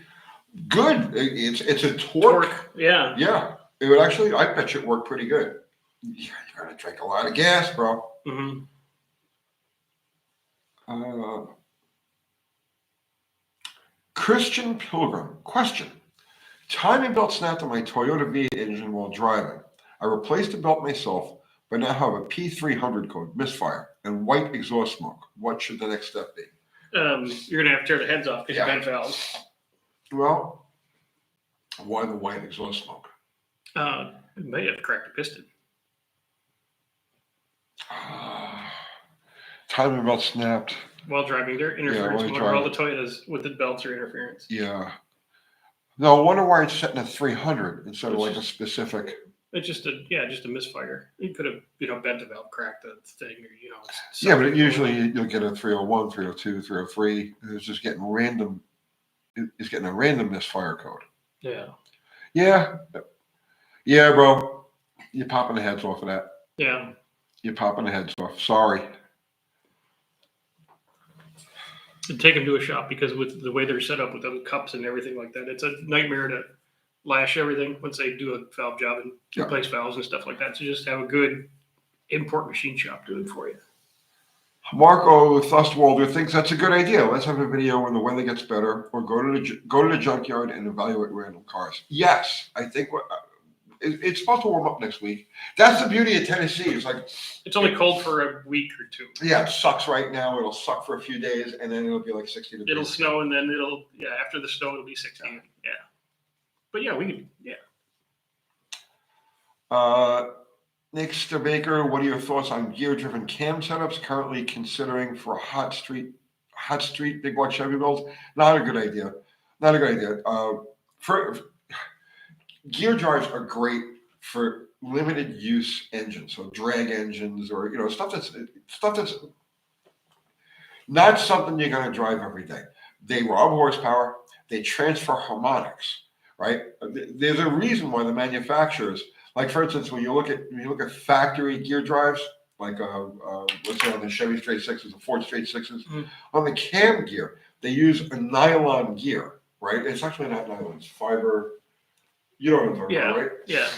Good. It's a torque. yeah. Yeah, it would actually. I bet you it worked pretty good. Yeah, you're gonna drink a lot of gas, bro. Mm-hmm. Christian Pilgrim, question. Timing belt snapped on my Toyota V engine while driving. I replaced the belt myself, but now have a P300 code, misfire, and white exhaust smoke. What should the next step be? You're going to have to tear the heads off because you bent valves. Well, why the white exhaust smoke? You may have cracked the piston. Timing belt snapped. While driving, their interference motor, all the Toyotas with the belts are interference. Yeah. No, I wonder why it's setting at 300 instead of like a specific. It's just a misfire. You could have bent the valve, cracked the thing, or Yeah, but usually you'll get a 301, 302, 303. It's just getting random. It's getting a random misfire code. Yeah. Yeah. Yeah, bro. You're popping the heads off of that. Yeah. You're popping the heads off. Sorry. And take them to a shop because with the way they're set up with the cups and everything like that, it's a nightmare to lash everything once they do a valve job and replace valves and stuff like that. So just have a good import machine shop do it for you. Marco Thustwalder thinks that's a good idea. Let's have a video when the weather gets better, or go to the junkyard and evaluate random cars. Yes, I think it's supposed to warm up next week. That's the beauty of Tennessee. It's like it's only cold for a week or two. Yeah, it sucks right now. It'll suck for a few days, and then it'll be like 60 degrees. It'll snow, and then after the snow, it'll be 60. Yeah. But yeah, we could, Nick Baker, what are your thoughts on gear-driven cam setups currently considering for hot street big block Chevy builds? Not a good idea. Not a good idea. For gear drives are great for limited use engines, so drag engines or stuff that's not something you're going to drive every day. They rob horsepower. They transfer harmonics. Right? There's a reason why the manufacturers, like for instance, when you look at factory gear drives, like let's say on the Chevy straight sixes, the Ford straight sixes, on the cam gear, they use a nylon gear, right? It's actually not nylon; it's fiber. You know what I'm talking about, right? Yeah.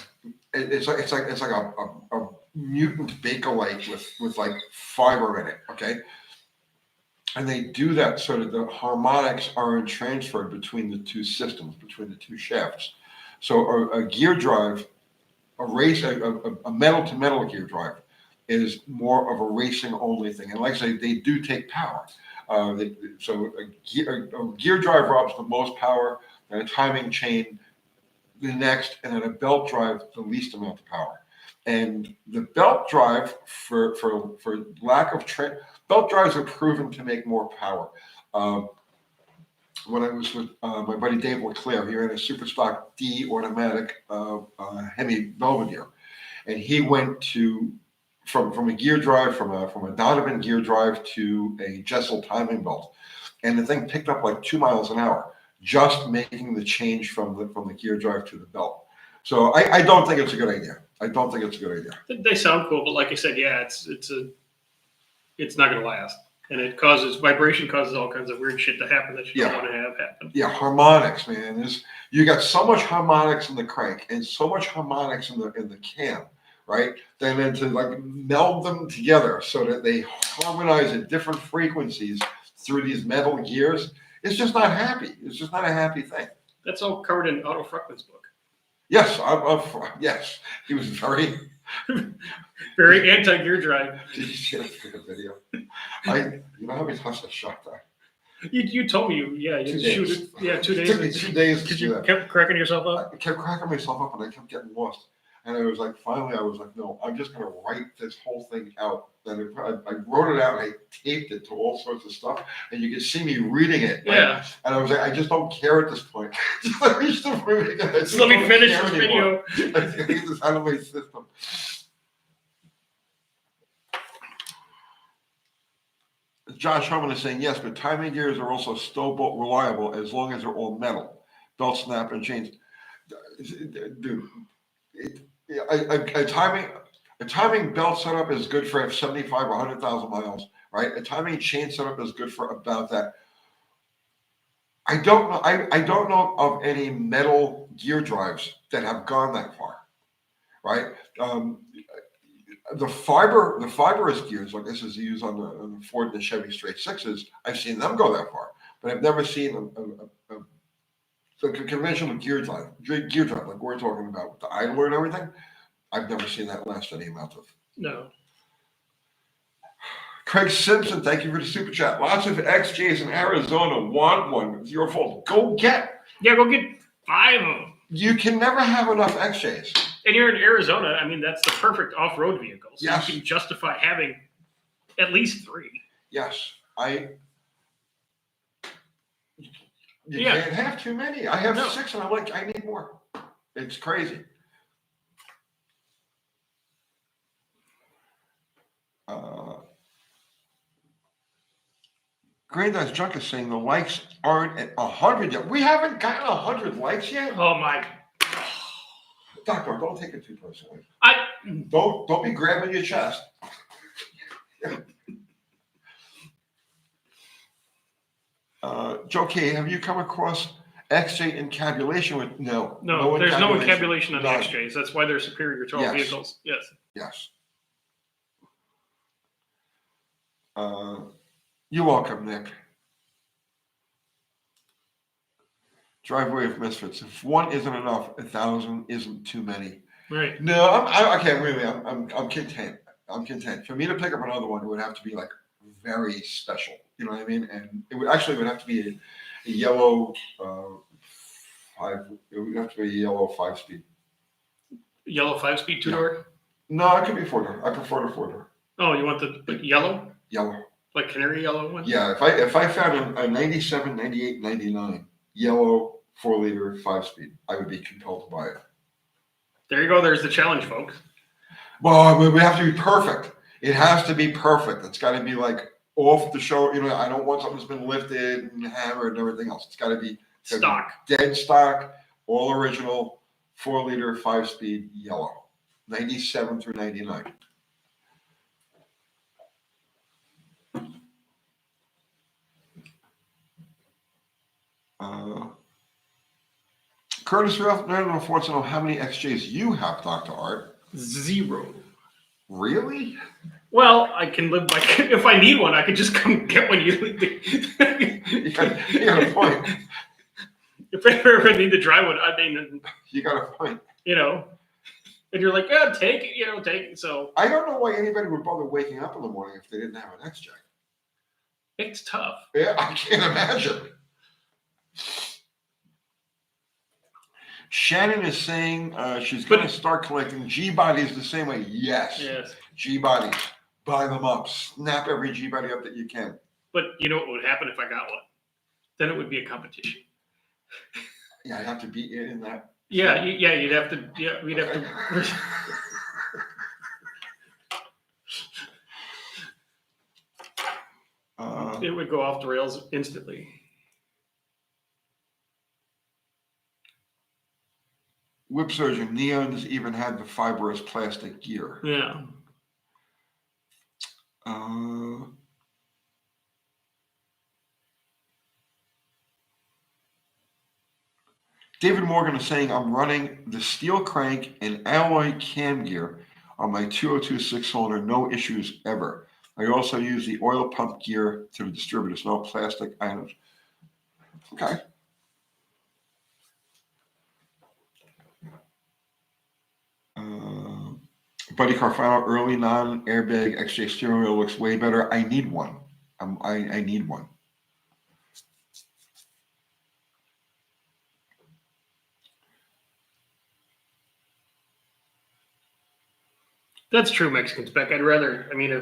It's like a mutant Bakelite with like fiber in it. Okay. And they do that so that the harmonics aren't transferred between the two systems, between the two shafts. So a gear drive, a metal-to-metal gear drive is more of a racing-only thing. And like I say, they do take power. So a gear drive robs the most power, and a timing chain the next, and then a belt drive the least amount of power. And the belt drive, for lack of belt drives are proven to make more power. When I was with my buddy Dave LeClaire, he ran a super stock D automatic hemi Belvedere, and he went from a gear drive from a Donovan gear drive to a Jessel timing belt, and the thing picked up like 2 miles an hour just making the change from the gear drive to the belt. So I don't think it's a good idea. I don't think it's a good idea. They sound cool, but like I said, it's not going to last, and vibration causes all kinds of weird shit to happen that you don't want to have happen. Yeah, harmonics, man. You got so much harmonics in the crank and so much harmonics in the cam, right? Then to like meld them together so that they harmonize at different frequencies through these metal gears. It's just not happy. It's just not a happy thing. That's all covered in Otto Fruchtman's book. Yes, yes. He was very anti-gear drive. That's a good video. You know how many times I shot that? You told me you shoot it. 2 days. It took me 2 days to because do you that. kept cracking yourself up. I kept cracking myself up and I kept getting lost. And finally, I was like, no, I'm just going to write this whole thing out. Then I wrote it out and I taped it to all sorts of stuff. And you can see me reading it. Right? Yeah. And I was like, I just don't care at this point. Just let me stop reading it. Just let me finish this video. I get this out of my system. Josh Homan is saying, yes, but timing gears are also still reliable as long as they're all metal. Belt snap and chains. Dude, a timing belt setup is good for 75 or 100,000 miles, right? A timing chain setup is good for about that. I don't know. I don't know of any metal gear drives that have gone that far, right? The fibrous gears, like this is used on the Ford and the Chevy straight sixes. I've seen them go that far, but I've never seen a conventional gear drive like we're talking about with the idler and everything. I've never seen that last any amount of. No. Craig Simpson, thank you for the super chat. Lots of XJs in Arizona want one. It's your fault. Go get 5 of them. You can never have enough XJs. And you're in Arizona. I mean, that's the perfect off-road vehicle. So yes. You can justify having at least 3. Yes. You can't have too many. I have 6 and I need more. It's crazy. Granddad's Junk is saying the likes aren't at 100 yet. We haven't gotten 100 likes yet. Oh my! Doctor, don't take it too personally. Don't be grabbing your chest. Joe K, have you come across XJ encabulation with no? There's no encabulation on the XJs. That's why they're superior to all vehicles. Yes. Yes. You're welcome, Nick. Driveway of misfits. If one isn't enough, 1,000 isn't too many. Right. No, I'm content. I'm content. For me to pick up another one, it would have to be like very special. You know what I mean? And it would have to be a yellow 5. It would have to be a yellow 5-speed. Yellow 5-speed 2-door? No, it could be 4-door. I prefer the 4-door. Oh, you want the yellow? Yellow. Like canary yellow one? Yeah, if I found a 97, 98, 99 yellow 4-liter 5-speed, I would be compelled to buy it. There you go. There's the challenge, folks. Well, we have to be perfect. It has to be perfect. It's got to be like off the show. You know, I don't want something that's been lifted and hammered and everything else. It's got to be stock, dead stock, all original 4-liter 5-speed yellow, 97 through 99. Curtis Ralph wants to know how many XJs you have, Dr. Art. 0. Really? Well, I can live by. If I need one, I could just come get one. You got a point. If I ever need to drive one, I mean, you got a point. You know, and you're like, yeah, take it. Take it. So I don't know why anybody would bother waking up in the morning if they didn't have an XJ. It's tough. Yeah, I can't imagine. Shannon is saying she's going to start collecting G-bodies the same way. Yes. G-bodies. Buy them up. Snap every G-body up that you can. But you know what would happen if I got one? Then it would be a competition. Yeah, I'd have to be in that. Yeah, you'd have to. Yeah, we'd have to. It would go off the rails instantly. Whip Surgeon Neons even had the fibrous plastic gear. Yeah. David Morgan is saying I'm running the steel crank and alloy cam gear on my 202 6-cylinder, no issues ever. I also use the oil pump gear to the distributors, no plastic items. Okay. Buddy Carfano, early non-airbag XJ steering wheel looks way better. I need one. I need one. That's true, Mexican spec. I'd rather, I mean,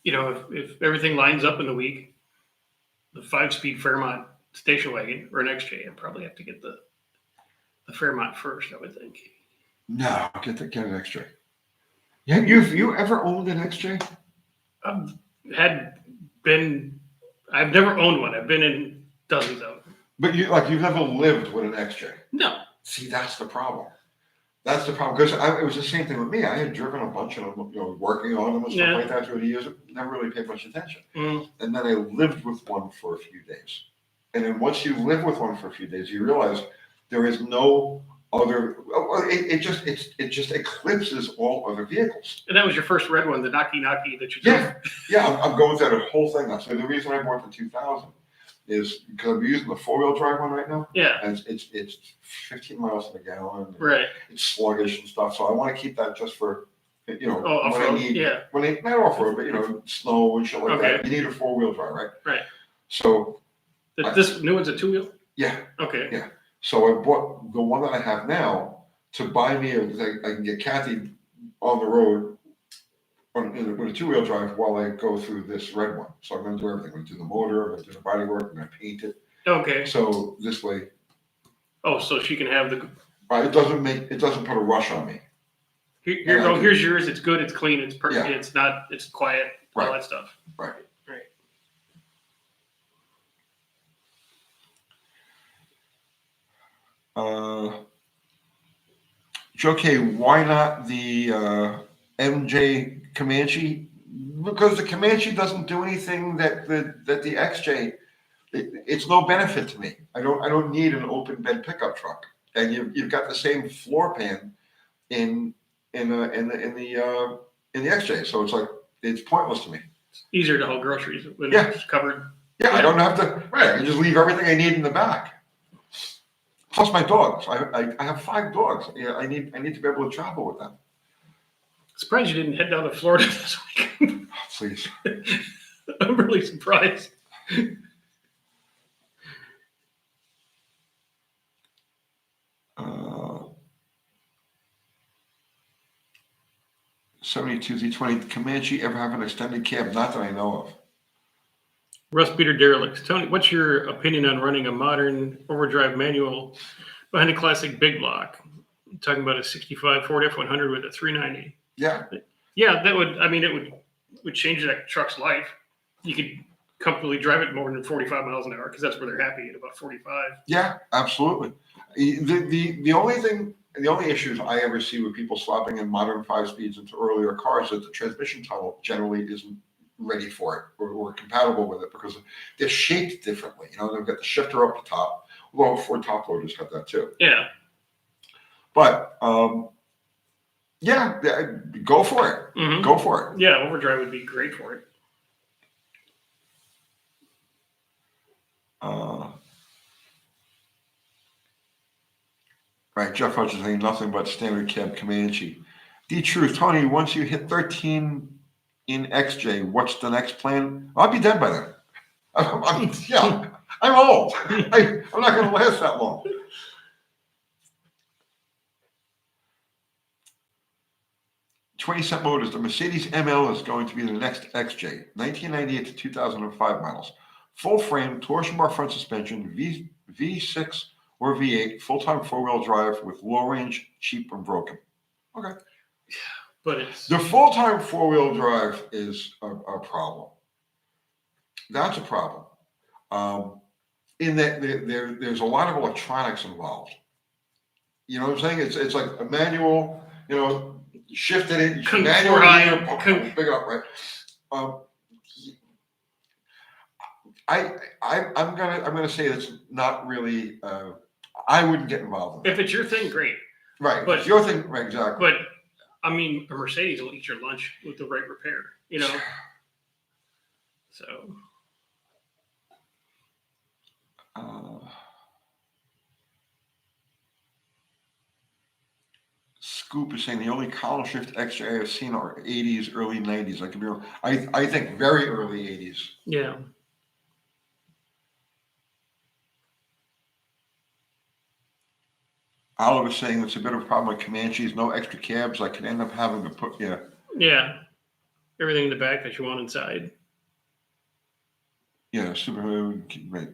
if everything lines up in the week, the 5-speed Fairmont station wagon or an XJ, I'd probably have to get the Fairmont first, I would think. No, get an XJ. Yeah, you ever owned an XJ? I've never owned one. I've been in dozens of them. But you've never lived with an XJ. No. See, that's the problem. That's the problem, because it was the same thing with me. I had driven a bunch of them, working on them and stuff like that through the years. Never really paid much attention. And then I lived with one for a few days. And then once you live with one for a few days, you realize there is no other. It just eclipses all other vehicles. And that was your first red one, the Naki that you drove. Yeah. I'm going through the whole thing now. So the reason I bought the 2000 is because I'm using the 4-wheel drive one right now. Yeah. And it's 15 miles per gallon. Right. It's sluggish and stuff. So I want to keep that just for, when I need, not off-road, but, snow and shit like that. You need a 4-wheel drive, right? Right. So. This new one's a 2-wheel? Yeah. Okay. Yeah. So I bought the one that I have now to buy me, I can get Kathy on the road with a 2-wheel drive while I go through this red one. So I'm going to do everything. I'm going to do the motor, I'm going to do the body work, I'm going to paint it. Okay. So this way. Oh, so she can have the. It doesn't put a rush on me. Here's yours. It's good. It's clean. It's perfect. Yeah. It's not. It's quiet. All that stuff. Right. Right. Joe K, why not the MJ Comanche? Because the Comanche doesn't do anything that the XJ. It's no benefit to me. I don't need an open bed pickup truck, and you've got the same floor pan in the XJ. So it's like it's pointless to me. It's easier to haul groceries when it's covered. Yeah, I don't have to. Right, I just leave everything I need in the back. Plus my dogs. I have 5 dogs. Yeah, I need to be able to travel with them. Surprised you didn't head down to Florida this week. Oh, please. I'm really surprised. 72 Z20 Comanche ever have an extended cab? Not that I know of. Russ Peter Derelicts. Tony, what's your opinion on running a modern overdrive manual behind a classic big block? I'm talking about a 65 Ford F100 with a 390. Yeah. Yeah, that would. I mean, it would change that truck's life. You could comfortably drive it more than 45 miles an hour because that's where they're happy at, about 45. Yeah, absolutely. The only issues I ever see with people swapping in modern 5-speeds into earlier cars is that the transmission tunnel generally isn't ready for it or compatible with it because they're shaped differently. They've got the shifter up the top. Well, Ford top loaders have that too. Yeah. But go for it. Mm-hmm. Go for it. Yeah, overdrive would be great for it. Right, Jeff Hutch is saying nothing but standard cab Comanche. D-Truth, Tony, once you hit 13 in XJ, what's the next plan? I'll be dead by then. I'm old. I'm not going to last that long. $0.20 Motors, the Mercedes ML is going to be the next XJ, 1998 to 2005 models. Full frame, torsion bar front suspension, V6 or V8, full-time 4-wheel drive with low range, cheap and broken. Okay. But it's the full-time 4-wheel drive is a problem. That's a problem. In that there's a lot of electronics involved. You know what I'm saying? It's like a manual, shifted it, manual gear, big up, right? I'm gonna say it's not really. I wouldn't get involved in if it's your thing, great. Right, but it's your thing, right? Exactly. But I mean, a Mercedes will eat your lunch with the right repair, So. Scoop is saying the only column shift XJ I have seen are 80s, early 90s. I could be wrong. I think very early 80s. Yeah. Oliver's saying it's a bit of a problem with Comanches, no extra cabs. I could end up having to put, yeah. Yeah. Everything in the back that you want inside. Yeah, super, right.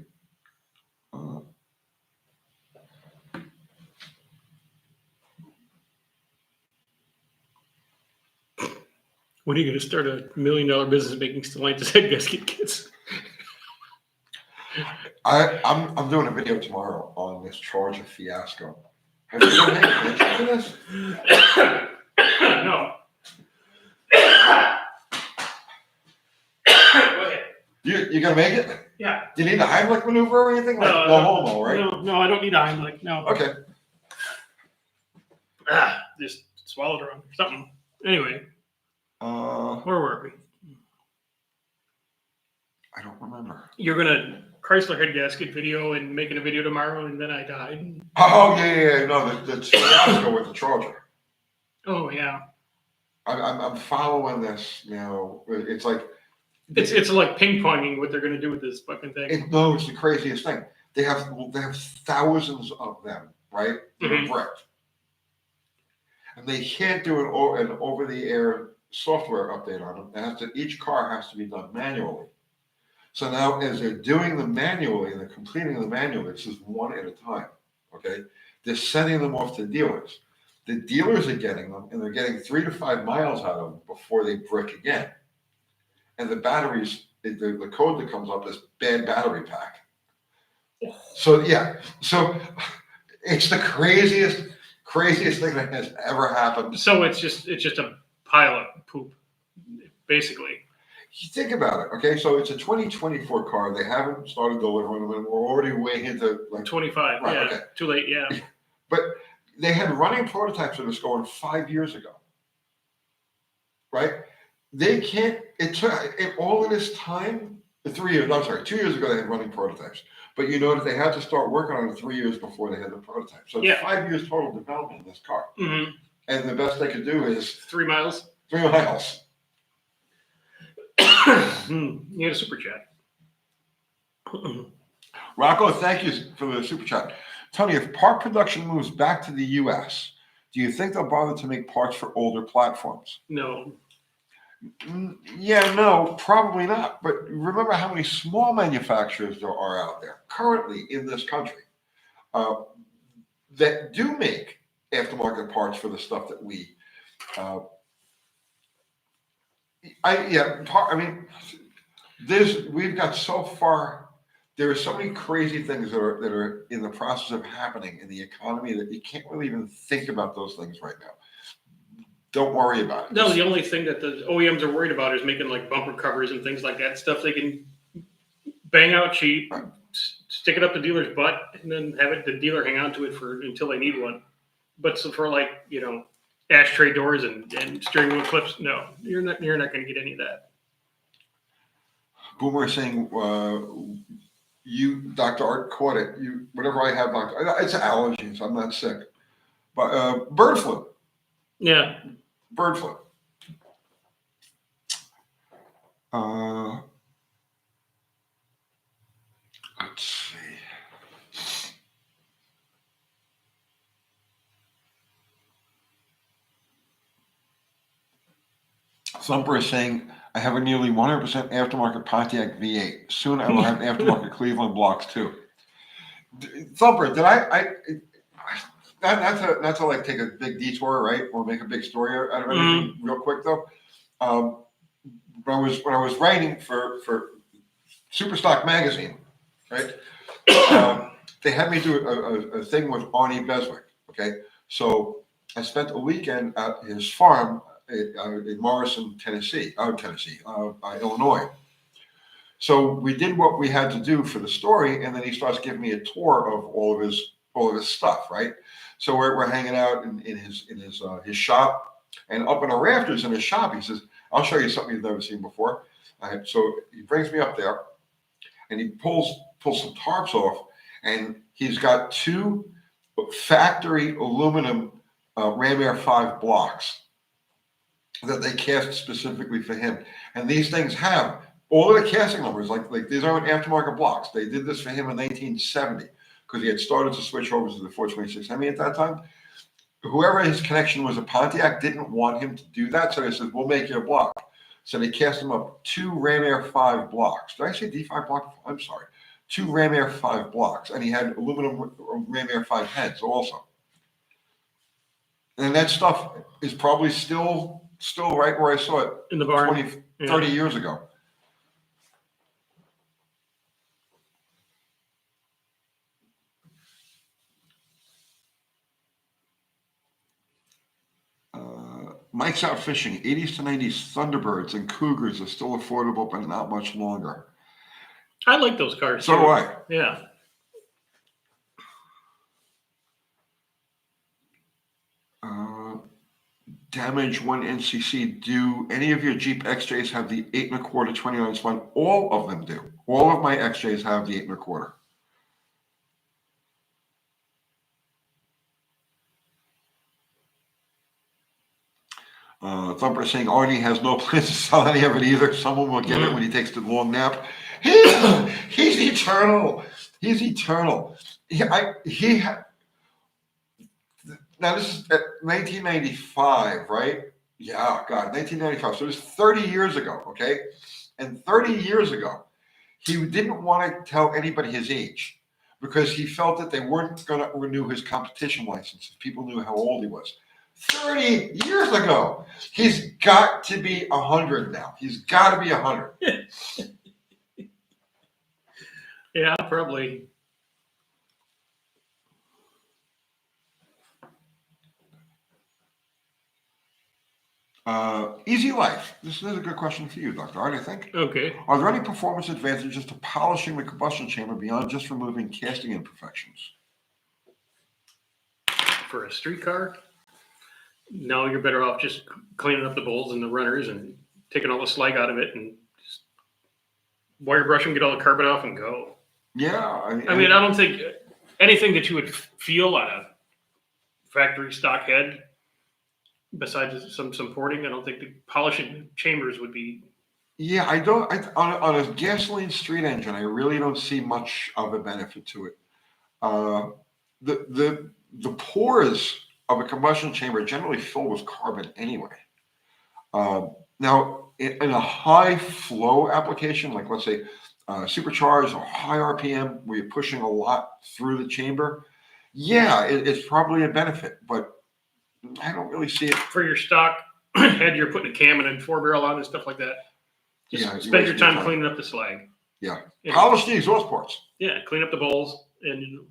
When are you going to start $1 million business making Stellantis head gasket kits? I'm doing a video tomorrow on this Charger fiasco. Have you done any attention to this? No. Go ahead. You gonna make it? Yeah. Do you need a Heimlich maneuver or anything? Like, no homo, right? No, I don't need a Heimlich. No. Okay. Just swallowed wrong. Something. Anyway, where were we? I don't remember. You're gonna Chrysler head gasket video and making a video tomorrow, and then I died. Oh yeah. No, the fiasco with the Charger. Oh yeah. I'm following this. You know, it's like it's like ping ponging what they're gonna do with this fucking thing. No, it's the craziest thing. They have thousands of them, right? That are bricked, and they can't do an over-the-air software update on them. Each car has to be done manually. So now, as they're doing them manually and they're completing them manually, it's just one at a time. Okay, they're sending them off to dealers. The dealers are getting them, and they're getting 3 to 5 miles out of them before they brick again. And the batteries, the code that comes up is bad battery pack. So yeah, so it's the craziest thing that has ever happened. So it's just a pile of poop, basically. You think about it, okay? So it's a 2024 car. They haven't started delivering them, and we're already way into like 25. Right, yeah, okay. Too late. Yeah. But they had running prototypes of this going 5 years ago, right? They can't. It took all of this time. 3 years. I'm sorry, 2 years ago they had running prototypes. But you know that they had to start working on it 3 years before they had the prototype. So it's 5 years total development in this car. Mm-hmm. And the best they could do is 3 miles. 3 miles. You had a super chat. Rocco, thank you for the super chat. Tony, if part production moves back to the U.S., do you think they'll bother to make parts for older platforms? No. Yeah, no, probably not. But remember how many small manufacturers there are out there currently in this country that do make aftermarket parts for the stuff that we. We've got so far. There are so many crazy things that are in the process of happening in the economy that you can't really even think about those things right now. Don't worry about it. No, the only thing that the OEMs are worried about is making like bumper covers and things like that. Stuff they can bang out cheap, Right. Stick it up the dealer's butt, and then have the dealer hang on to it until they need one. But so for like, ashtray doors and steering wheel clips, no, you're not going to get any of that. Boomer is saying, you, Dr. Art, caught it. Whatever I have, it's allergies. I'm not sick. But bird flu. Yeah. Bird flu. Let's see. Thumper is saying, I have a nearly 100% aftermarket Pontiac V8. Soon I will have aftermarket Cleveland blocks too. Thumper, did not to like take a big detour, right, or make a big story out of anything real quick though. When I was writing for Superstock magazine, right, they had me do a thing with Arnie Beswick. Okay, so I spent a weekend at his farm in Morrison, Illinois. So we did what we had to do for the story, and then he starts giving me a tour of all of his stuff, right? So we're hanging out in his shop, and up in the rafters in his shop, he says, "I'll show you something you've never seen before." So he brings me up there, and he pulls some tarps off, and he's got 2 factory aluminum Ram Air 5 blocks that they cast specifically for him. And these things have all of the casting numbers, like these aren't aftermarket blocks. They did this for him in 1970. because he had started to switch over to the 426 Hemi at that time. Whoever his connection was at Pontiac didn't want him to do that, so they said, we'll make you a block. So they cast him up 2 Ram Air 5 blocks. Did I say D5 block? I'm sorry. 2 Ram Air 5 blocks, and he had aluminum Ram Air 5 heads also. And that stuff is probably still right where I saw it in the barn 20, 30 years ago. Mike's out fishing. 80s to 90s Thunderbirds and Cougars are still affordable, but not much longer. I like those cars. So do I. Yeah. Damage 1 NCC. Do any of your Jeep XJs have the 8 1/4 29 spline? All of them do. All of my XJs have the 8 1/4. Thumper saying Arnie has no plans to sell any of it either. Someone will get it when he takes the long nap. He's eternal. He's eternal. Now this is 1995, right? Yeah, God, 1995. So it was 30 years ago, okay? And 30 years ago, he didn't want to tell anybody his age because he felt that they weren't going to renew his competition license if people knew how old he was. 30 years ago. He's got to be 100 now. He's got to be 100. Yeah, probably. Easy life. This is a good question for you, Dr. Art, I think. Okay. Are there any performance advantages to polishing the combustion chamber beyond just removing casting imperfections? For a street car? No, you're better off just cleaning up the bowls and the runners and taking all the slag out of it and just wire brush them, get all the carbon off and go. Yeah. I mean, I don't think anything that you would feel on a factory stock head, besides some porting, I don't think the polishing chambers would be. Yeah, on a gasoline street engine, I really don't see much of a benefit to it. The pores of a combustion chamber generally fill with carbon anyway. Now, in a high flow application, like let's say supercharged or high RPM, where you're pushing a lot through the chamber, yeah, it's probably a benefit, but I don't really see it. For your stock head, you're putting a cam and a 4-barrel on and stuff like that. Just spend your time cleaning up the slag. Yeah. Polish the exhaust ports. Yeah, clean up the bowls and.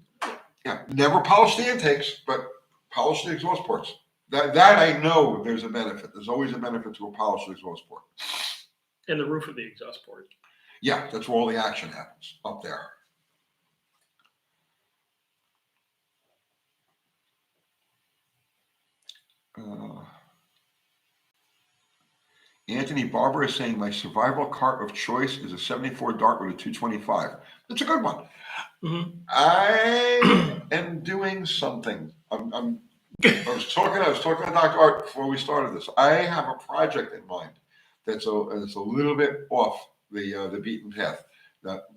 Yeah, never polish the intakes, but polish the exhaust ports. That I know there's a benefit. There's always a benefit to a polished exhaust port. And the roof of the exhaust port. Yeah, that's where all the action happens, up there. Anthony Barber is saying my survival cart of choice is a 74 Dart with a 225. That's a good one. Mm-hmm. I am doing something. I was talking to Dr. Art before we started this. I have a project in mind that's a little bit off the beaten path. That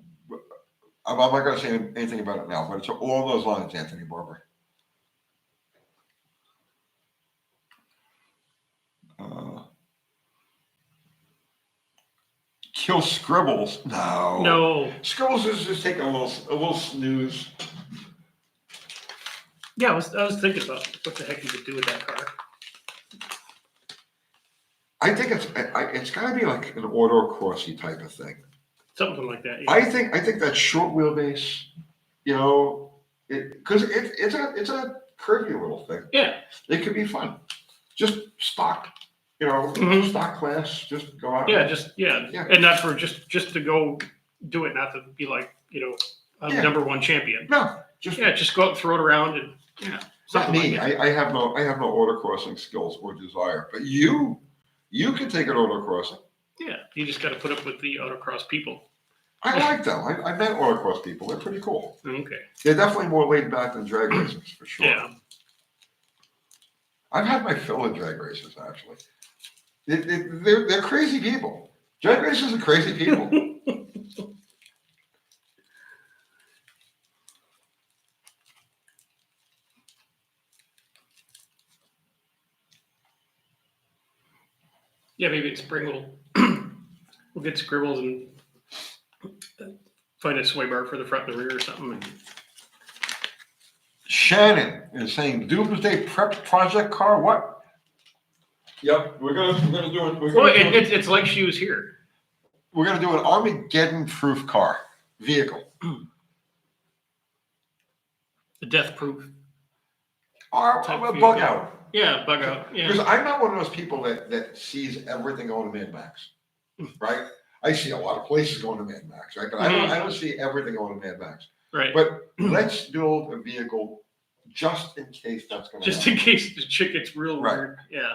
I'm not going to say anything about it now, but it's along those lines, Anthony Barber. Kill Scribbles? No. Scribbles is just taking a little snooze. Yeah, I was thinking about what the heck you could do with that car. I think it's got to be like an autocrossy type of thing. Something like that. Yeah. I think that short wheelbase, because it's a curvy little thing. Yeah, it could be fun. Just stock, stock class. Just go out. Yeah, and not for just to go do it, not to be like number one champion. No, just go out and throw it around and Not me. I have no autocrossing skills or desire, but you can take it autocrossing. Yeah, you just got to put up with the autocross people. I like them. I met autocross people. They're pretty cool. Okay. They're definitely more laid back than drag racers, for sure. Yeah. I've had my fill of drag racers, actually. They're crazy people. Drag racers are crazy people. Yeah, maybe in spring we'll get scribbles and find a sway bar for the front and the rear or something. And Shannon is saying Doomsday Prep Project car. What? Yep, we're gonna do it. well, it's like she was here. We're gonna do an Armageddon-proof car vehicle. The death proof. Or Type a vehicle. bug out. Yeah, bug out. Yeah. Because I'm not one of those people that sees everything going to Mad Max, right? I see a lot of places going to Mad Max, right? But I don't see everything going to Mad Max. Right. But let's build a vehicle just in case that's going to Just happen. in case the chick gets real Right. weird. Yeah.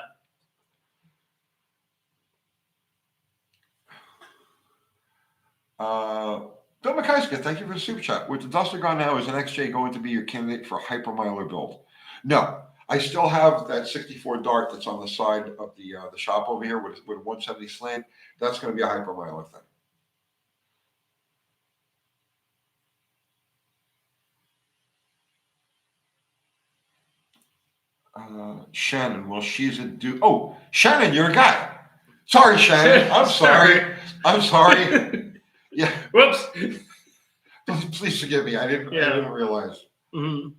Bill McKeisker, thank you for the super chat. With the Duster gone now, is an XJ going to be your candidate for hypermiler build? No, I still have that 64 Dart that's on the side of the shop over here with 170 slant. That's going to be a hypermiler thing. Shannon, well, she's a dude. Oh, Shannon, you're a guy. Sorry, Shannon. I'm sorry. I'm sorry. Yeah. Whoops. Please forgive me. I didn't realize. Mm-hmm.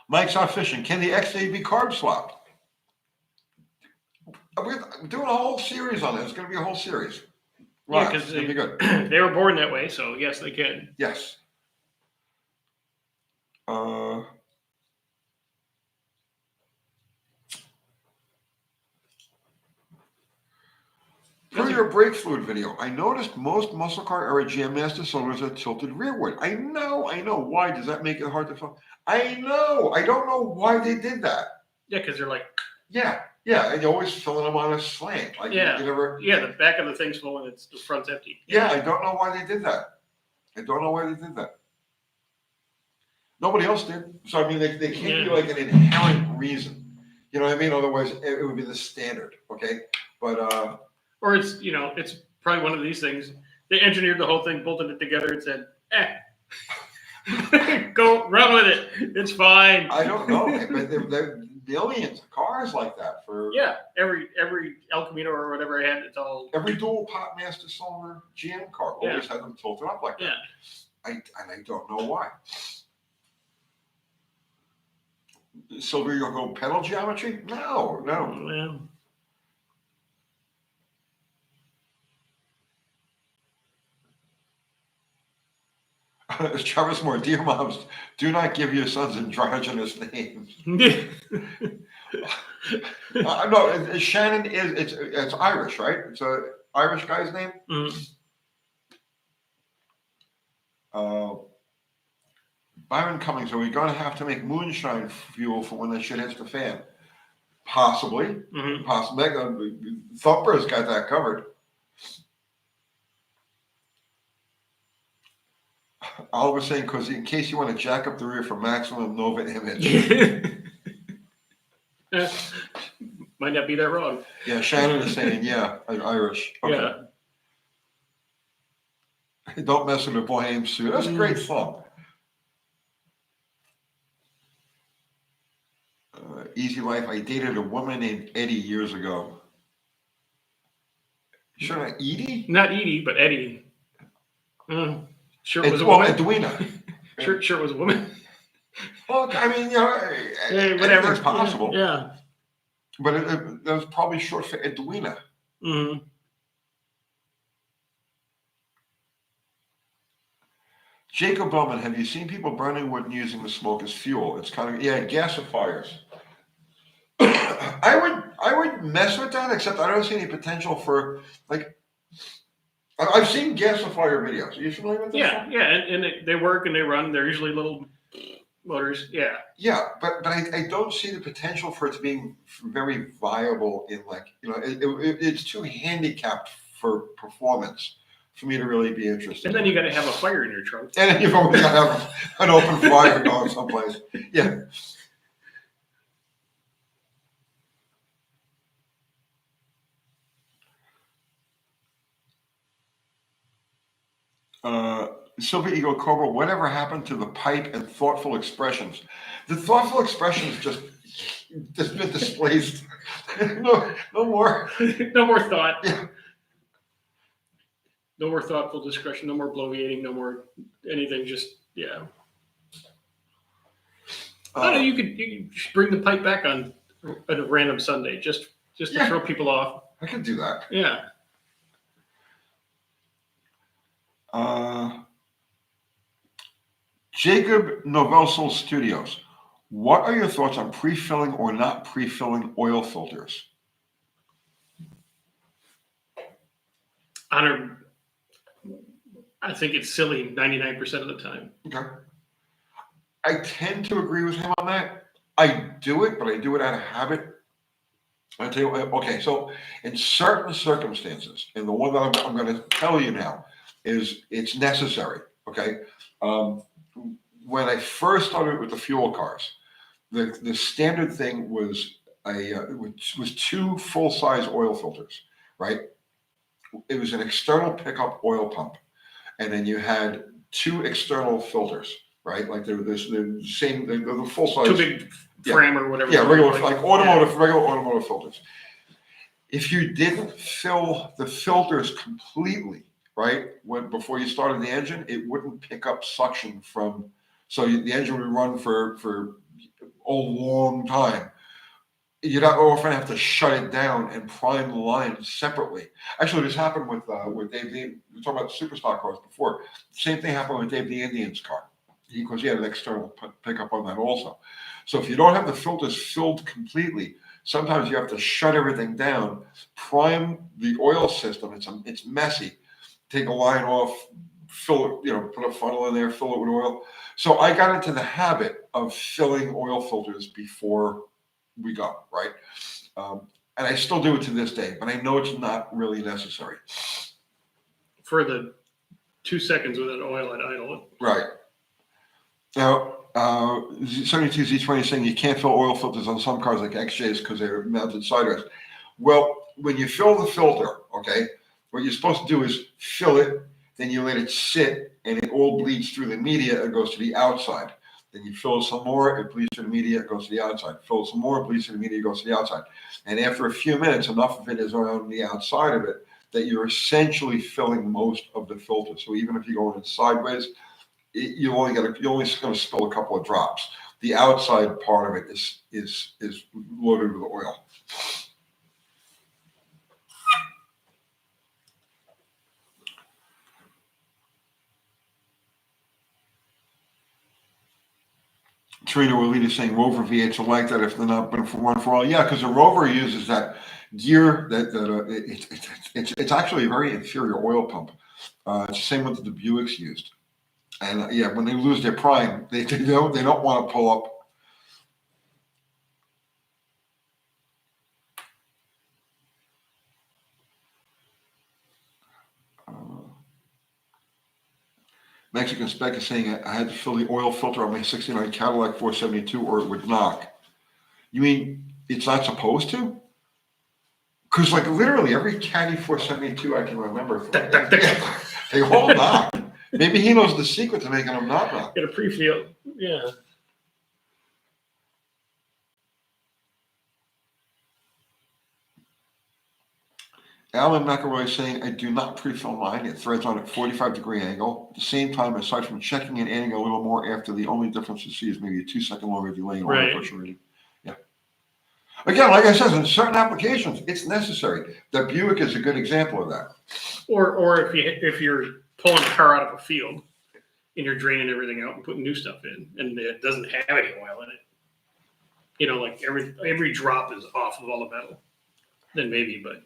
Mike's out fishing. Can the XA be carb swapped? We're doing a whole series on it. It's going to be a whole series. Yeah, Right. because It's going to be good. they were born that way, so yes, they can. Yes. For your brake fluid video, I noticed most muscle car era GM Master cylinders are tilted rearward. I know. Why? Does that make it hard to fill? I know. I don't know why they did that. Yeah, because they're like. Yeah, and you're always filling them on a slant. Like Yeah. you never. Yeah, the back of the thing's full and the front's empty. Yeah, I don't know why they did that. Nobody else did. So I mean, they can't be like an inherent reason. You know what I mean? Otherwise, it would be the standard. Okay, but or it's it's probably one of these things. They engineered the whole thing, bolted it together, and said, go run with it. It's fine. I don't know, but there are millions of cars like that for every El Camino or whatever I had. It's all every dual pot master cylinder GM car always had them tilted up like that. I don't know why. Silver Yogo pedal geometry? No. Yeah. Travis Moore, dear moms, do not give your sons androgynous names. No, Shannon it's Irish, right? It's a Irish guy's name. Mm-hmm. Byron Cummings, are we going to have to make moonshine fuel for when the shit hits the fan? Possibly. Mm-hmm. Possibly. Thumper's got that covered. Oliver saying, because in case you want to jack up the rear for maximum Nova image. Might not be that wrong. Yeah, Shannon is saying, Irish. Okay. Yeah. Don't mess with a Bohème suit. That's a great song. Easy Life. I dated a woman named Eddie years ago. Sure, not Edie? Not Edie, but Eddie. Sure, it was a woman. Edwina. Sure, it was a woman. Well, I mean, whatever. It's possible. Yeah. But that was probably short for Edwina. Mm-hmm. Jacob Bowman, have you seen people burning wood and using the smoke as fuel? It's kind of gasifiers. I would mess with that, except I don't see any potential for I've seen gasifier videos. Are you familiar with this? Yeah, and they work and they run. They're usually little motors. Yeah. Yeah, but I don't see the potential for it to being very viable in it's too handicapped for performance for me to really be interested. And then you got to have a fire in your trunk. And then you've always got to have an open fire going someplace. Yeah. Silver Eagle Cobra, whatever happened to the pipe and thoughtful expressions? The thoughtful expressions just just been displaced. No more. No more thought. Yeah. No more thoughtful discretion. No more bloviating. No more anything. Just yeah. I don't know. You could just bring the pipe back on a random Sunday, just to Yeah. throw people off. I could do that. Yeah. Jacob Novelso Studios. What are your thoughts on pre-filling or not pre-filling oil filters? I think it's silly 99% of the time. Okay. I tend to agree with him on that. I do it, but I do it out of habit. I tell you, okay, so in certain circumstances, and the one that I'm going to tell you now is it's necessary. Okay. When I first started with the fuel cars, the standard thing was was 2 full-size oil filters, right? It was an external pickup oil pump, and then you had 2 external filters, right? Like they're the same, they're the full-size. 2 big fram or whatever. Yeah, regular automotive filters. If you didn't fill the filters completely, right, before you started the engine, it wouldn't pick up suction from. So the engine would run for a long time. You'd often have to shut it down and prime the line separately. Actually, this happened with Dave. We were talking about superstock cars before. Same thing happened with Dave the Indian's car, because he had an external pickup on that also. So if you don't have the filters filled completely, sometimes you have to shut everything down, prime the oil system. It's messy. Take a line off, fill it, put a funnel in there, fill it with oil. So I got into the habit of filling oil filters before we go, right? And I still do it to this day, but I know it's not really necessary. For the 2 seconds with an oil at idle. Right. Now, 72Z20 is saying you can't fill oil filters on some cars like XJs because they're mounted sideways. Well, when you fill the filter, okay, what you're supposed to do is fill it, then you let it sit, and it all bleeds through the media and goes to the outside. Then you fill some more, it bleeds through the media, it goes to the outside. Fill some more, it bleeds through the media, it goes to the outside. And after a few minutes, enough of it is around the outside of it that you're essentially filling most of the filter. So even if you're going in sideways, you're only going to spill a couple of drops. The outside part of it is loaded with oil. Trina Walita saying Rover V8s are like that if they're not been for one for all. Yeah, because the Rover uses that gear it's actually a very inferior oil pump. It's the same one that the Buicks used. And yeah, when they lose their prime, they don't want to pull up. Mexican Spec is saying I had to fill the oil filter on my 69 Cadillac 472 or it would knock. You mean it's not supposed to? Because like literally every Caddy 472 I can remember, they all knock. Maybe he knows the secret to making them not knock. Get a pre-feel. Yeah. Alan McElroy saying, I do not pre-fill mine. It threads on at 45-degree angle. At the same time, aside from checking and adding a little more after, the only difference you see is maybe a 2-second longer delay in oil pressure reading. Yeah. Again, like I said, in certain applications, it's necessary. The Buick is a good example of that. Or if you're pulling a car out of a field and you're draining everything out and putting new stuff in, and it doesn't have any oil in it, like every drop is off of all the metal, then maybe, but.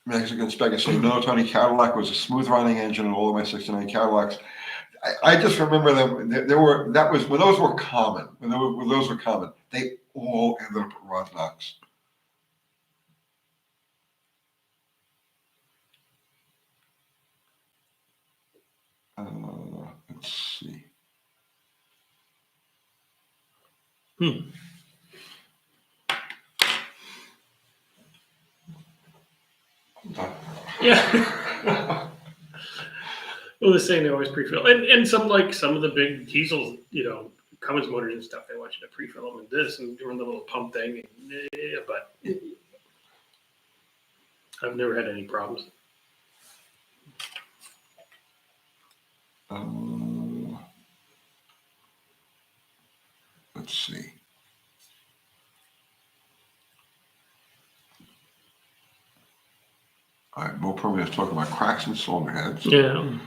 Mexican Spec is saying, no, Tony, Cadillac was a smooth running engine in all of my 69 Cadillacs. I just remember them. That was when those were common. When those were common, they all ended up at Rod Knox. Let's see. Yeah. Well, they're saying they always pre-fill, and some of the big diesels, Cummins motors and stuff, they want you to pre-fill them and this and run the little pump thing. But I've never had any problems. Let's see. All right, Mo Permian is talking about cracks in cylinder heads. Yeah.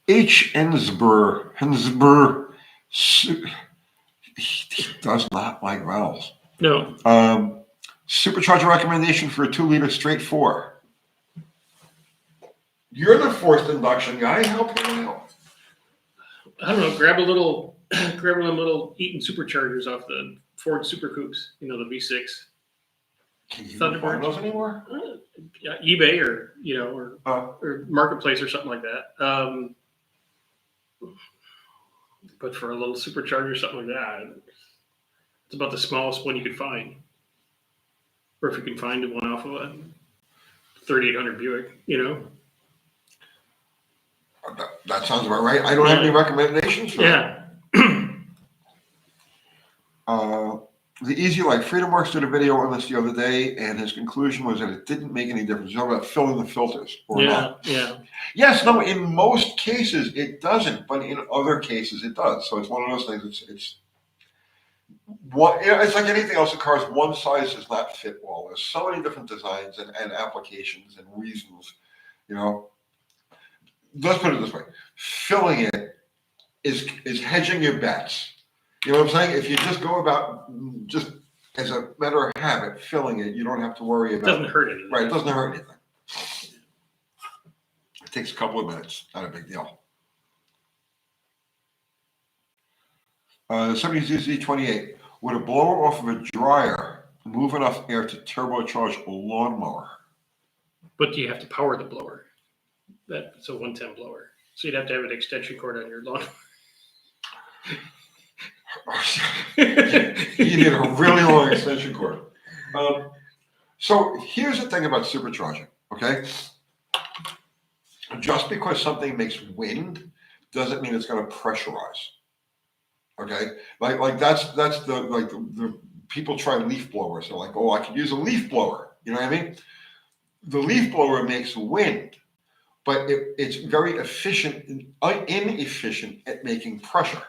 H. Hensber, he does not like valves. No. Supercharger recommendation for a 2-liter straight 4. You're the forced induction guy. Help me out. I don't know. Grab a little Eaton superchargers off the Ford Super Coupes. You know, the V6. Can you Thunderbird. find those anymore? Yeah, eBay or Marketplace or something like that. But for a little supercharger, something like that, it's about the smallest one you could find. Or if you can find one off of a 3800 Buick, you know. That sounds about right. I don't have any recommendations for that. The Easy Life. Freedom Works did a video on this the other day, and his conclusion was that it didn't make any difference. It's about filling the filters or not. Yeah. Yes, no, in most cases it doesn't, but in other cases it does. So it's one of those things. It's like anything else in cars. One size does not fit all. There's so many different designs and applications and reasons. You know, let's put it this way: filling it is hedging your bets. You know what I'm saying? If you just go about just as a matter of habit filling it, you don't have to worry about it. Doesn't hurt anything. Right, it doesn't hurt anything. It takes a couple of minutes, not a big deal. 70ZZ28. Would a blower off of a dryer move enough air to turbocharge a lawnmower? But you have to power the blower. That's a 110 blower. So you'd have to have an extension cord on your lawnmower. You need a really long extension cord. So here's the thing about supercharging, okay? Just because something makes wind doesn't mean it's going to pressurize. Okay, like that's the people try leaf blowers. They're like, oh, I could use a leaf blower. You know what I mean? The leaf blower makes wind, but it's very inefficient at making pressure.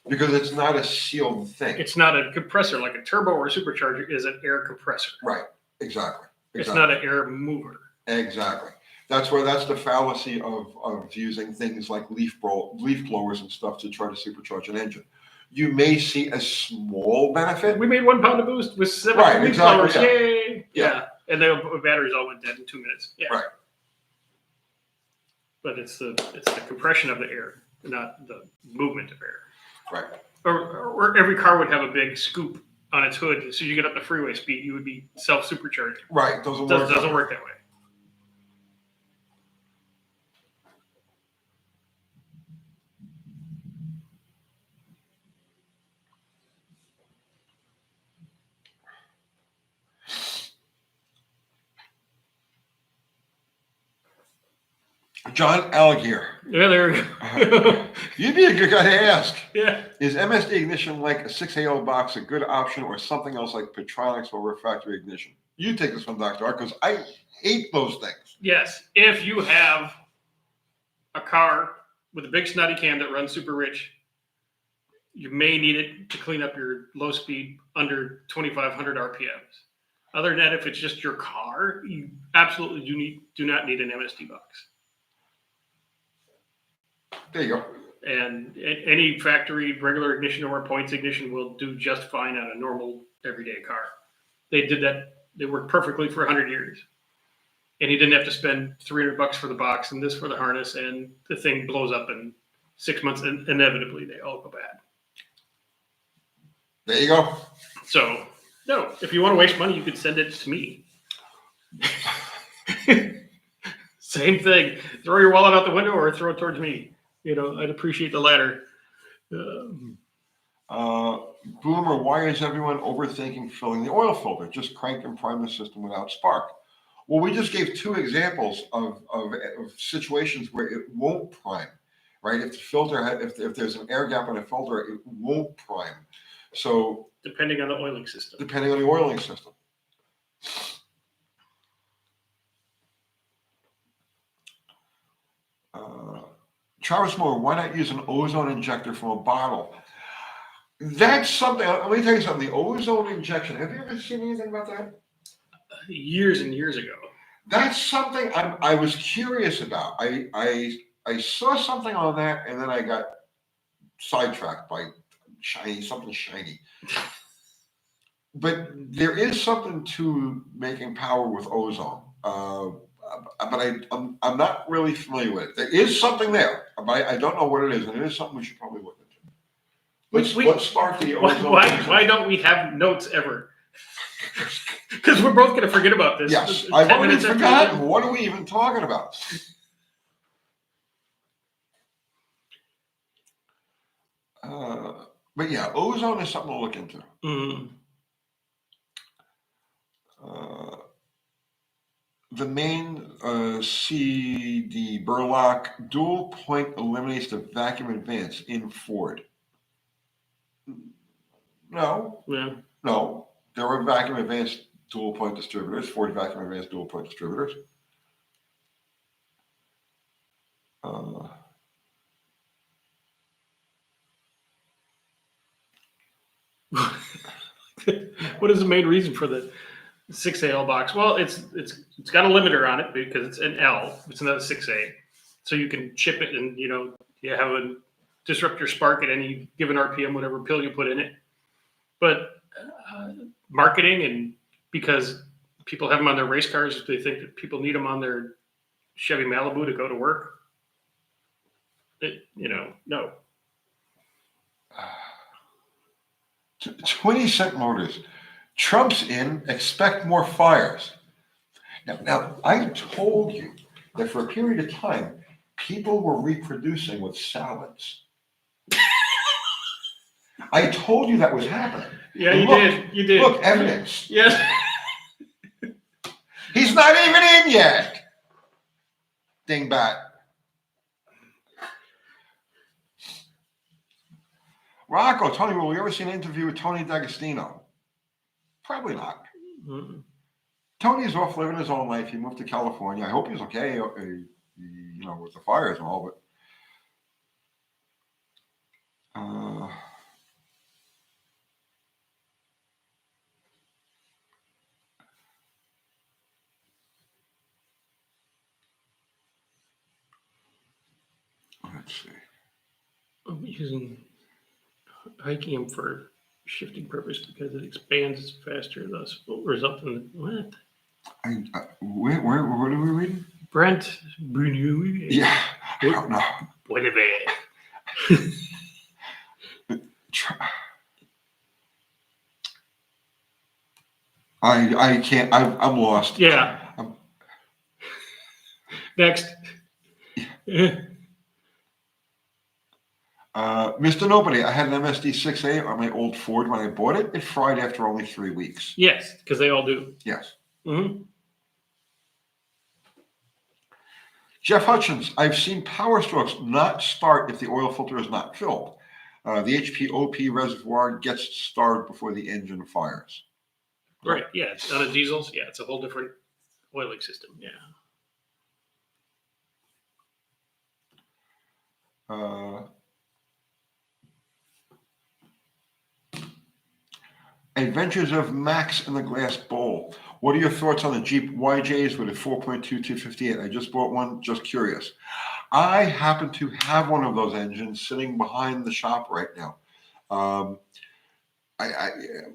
Because it's not a sealed thing. It's not a compressor like a turbo or a supercharger is an air compressor. Right. Exactly. It's not an air mover. Exactly. That's the fallacy of using things like leaf blowers and stuff to try to supercharge an engine. You may see a small benefit. We made 1 pound of boost with 7 leaf blowers. Yay! Yeah. And the batteries all went dead in 2 minutes. Yeah. Right. But it's the compression of the air, not the movement of air. Right. Or every car would have a big scoop on its hood. So you get up to freeway speed, you would be self-supercharging. Right. Doesn't work that way. John Algier. Yeah, there we go. You'd be a good guy to ask. Yeah. Is MSD ignition like a 6AO box a good option or something else like Petronics or refractory ignition? You take this one, Dr. Art, because I hate those things. Yes. If you have a car with a big snotty cam that runs super rich, you may need it to clean up your low speed under 2,500 RPMs. Other than that, if it's just your car, you absolutely do not need an MSD box. There you go. And any factory regular ignition or points ignition will do just fine on a normal everyday car. They did that. They worked perfectly for 100 years. And you didn't have to spend $300 for the box and this for the harness, and the thing blows up in 6 months, and inevitably they all go bad. There you go. So, no, if you want to waste money, you could send it to me. Same thing. Throw your wallet out the window or throw it towards me. You know, I'd appreciate the latter. Boomer, why is everyone overthinking filling the oil filter? Just crank and prime the system without spark. Well, we just gave two examples of situations where it won't prime, right? If the filter, if there's an air gap in a filter, it won't prime. So Depending on the oiling system. depending on the oiling system. Travis Moore, why not use an ozone injector from a bottle? That's something. Let me tell you something. The ozone injection. Have you ever seen anything about that? Years and years ago. That's something I was curious about. I saw something on that, and then I got sidetracked by something shiny. But there is something to making power with ozone. But I'm not really familiar with it. There is something there, but I don't know what it is, and it is something we should probably look into. Let's start the ozone. Why don't we have notes ever? Because we're both going to forget about this. Yes, I've already forgotten. What are we even talking about? But yeah, ozone is something to look into. The main CD Burlock dual point eliminates the vacuum advance in Ford. No. Yeah. No. There are vacuum advanced dual point distributors, Ford vacuum advanced dual point distributors. What is the main reason for the 6AL box? Well, it's got a limiter on it because it's an L. It's not a 6A, so you can chip it and you have a disrupt your spark at any given RPM, whatever pill you put in it. But marketing, and because people have them on their race cars, they think that people need them on their Chevy Malibu to go to work. No. 20-cent motors. Trump's in, expect more fires. Now, I told you that for a period of time, people were reproducing with salads. I told you that was happening. Yeah, you did. Look, evidence. Yes. He's not even in yet. Dingbat. Rocco, Tony, will we ever see an interview with Tony D'Agostino? Probably not. Mm-hmm. Tony's off living his own life. He moved to California. I hope he's okay, with the fires and all, but let's see. I'm using hiking him for shifting purpose because it expands faster, thus will result in what? Where are we reading? Brent Brunier. Yeah, I don't know. Whatever. I can't. I'm lost. Yeah. Next. Mr. Nobody, I had an MSD 6A on my old Ford when I bought it. It fried after only 3 weeks. Yes, because they all do. Yes. Mm-hmm. Jeff Hutchins, I've seen Power Strokes not start if the oil filter is not filled. The HPOP reservoir gets started before the engine fires. Right. Yeah. It's on a diesels. Yeah. It's a whole different oiling system. Yeah. Adventures of Max in the Glass Bowl. What are your thoughts on the Jeep YJs with a 4.2 258? I just bought one, just curious. I happen to have one of those engines sitting behind the shop right now.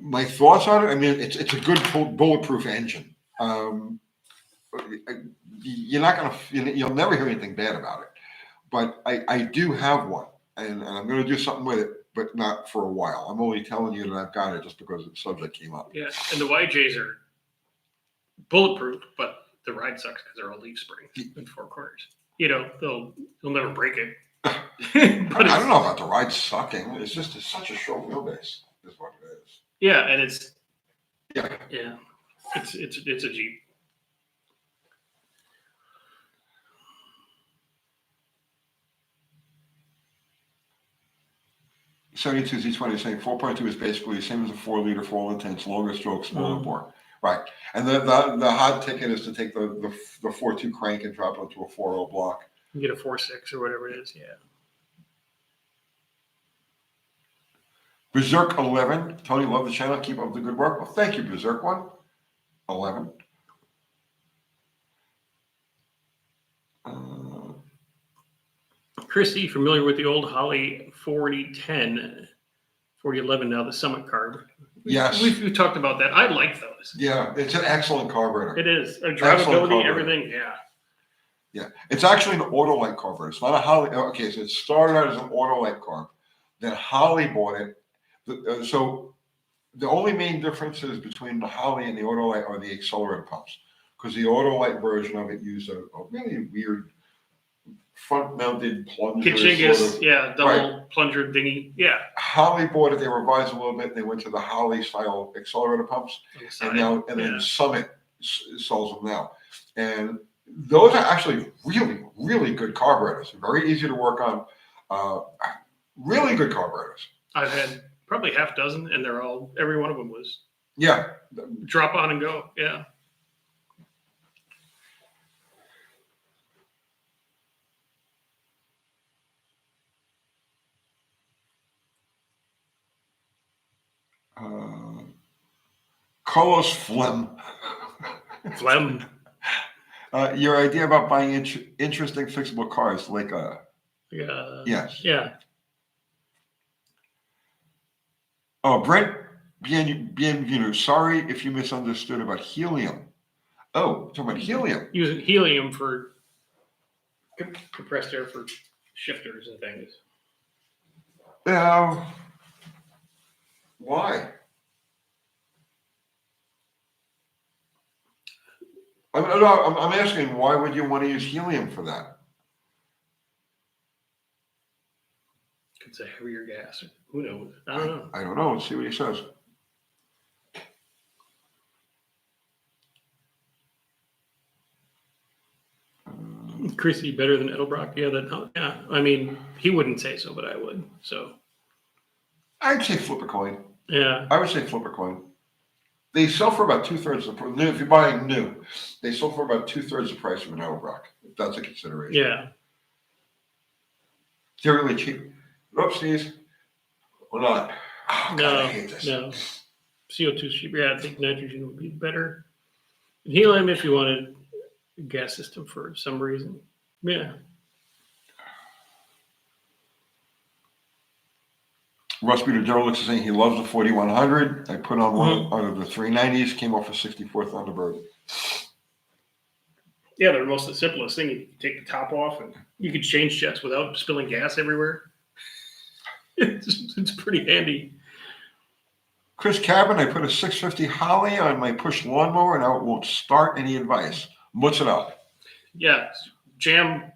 My thoughts on it, I mean, it's a good bulletproof engine. You'll never hear anything bad about it. But I do have one, and I'm going to do something with it, but not for a while. I'm only telling you that I've got it just because the subject came up. Yeah, and the YJs are bulletproof, but the ride sucks because they're all leaf springs in 4 corners. They'll never break it. I don't know about the ride sucking. It's such a short wheelbase, is what it is. Yeah, and it's yeah. It's a Jeep. 72Z20 is saying 4.2 is basically the same as a 4 liter for all intents, longer stroke, smaller Mm. bore. Right. And the hot ticket is to take the 4.2 crank and drop it into a 4.0 block. You get a 4.6 or whatever it is. Yeah. Berserk 11. Tony, love the channel. Keep up the good work. Well, thank you, Berserk 11. Chrissy, familiar with the old Holly 4010, 4011, now the Summit carb? Yes. We've talked about that. I like those. Yeah, it's an excellent carburetor. It is. Excellent Drivability, carburetor. everything. Yeah. Yeah, it's actually an Autolite carburetor. It's not a Holly. Okay, so it started out as an Autolite carb. Then Holly bought it. So the only main differences between the Holly and the Autolite are the accelerator pumps, because the Autolite version of it used a really weird front-mounted plunger. Kichingus, sort of. yeah, double plunger thingy. Yeah. Holly bought it. They revised a little bit. They went to the Holly style accelerator pumps, On the side. and then Summit sells them now. And those are actually really, really good carburetors. Very easy to work on. Really good carburetors. I've had probably half dozen, and every one of them was Yeah. drop on and go. Yeah. Carlos Phlegm. Phlegm. Your idea about buying interesting fixable cars, like yes. Yeah. Oh, Brent, bienvenue. Sorry if you misunderstood about helium. Oh, talking about helium. Using helium for compressed air for shifters and things. Why? I'm asking, why would you want to use helium for that? It's a heavier gas. Who knows? I don't know. I don't know. Let's see what he says. Chrissy better than Edelbrock? Yeah. I mean, he wouldn't say so, but I would. So I'd say flip a coin. yeah. I would say flip a coin. They sell for about 2/3 of the price. If you're buying new, they sell for about 2/3 the price of an Edelbrock. If that's a consideration. Yeah. They're really cheap. Oopsies. Or not. Oh, God, I hate this. No. CO2 is cheaper. Yeah, I think nitrogen would be better. Helium if you wanted a gas system for some reason. Yeah. Russ Peter Derelict is saying he loves the 4100. I put on one of the 390s, came off a 64 Thunderbird. Yeah, they're most the simplest thing. You take the top off and you could change jets without spilling gas everywhere. It's pretty handy. Chris Cabin, I put a 650 Holly on my push lawnmower and now it won't start. Any advice? What's it up? Yeah, jam.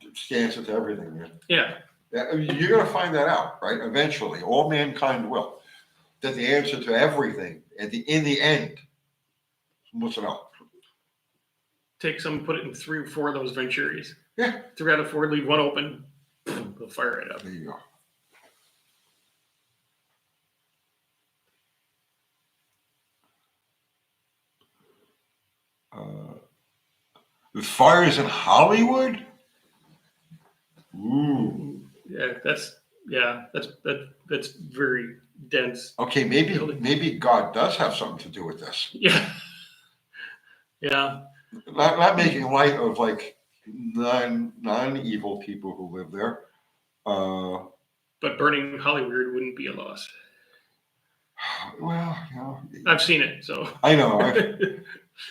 It's the answer to everything, man. Yeah. You're going to find that out, right? Eventually, all mankind will. That the answer to everything, in the end, what's it up? Take some, put it in 3 or 4 of those Venturis. Yeah. 3 out of 4, leave one open. They'll fire it up. There you go. The fires in Hollywood? Ooh. Yeah, that's very dense. Okay, maybe God does have something to do with this. Yeah. Yeah. Not making light of like non-evil people who live there. But burning Hollywood wouldn't be a loss. Well, you know, I've seen it, so I know.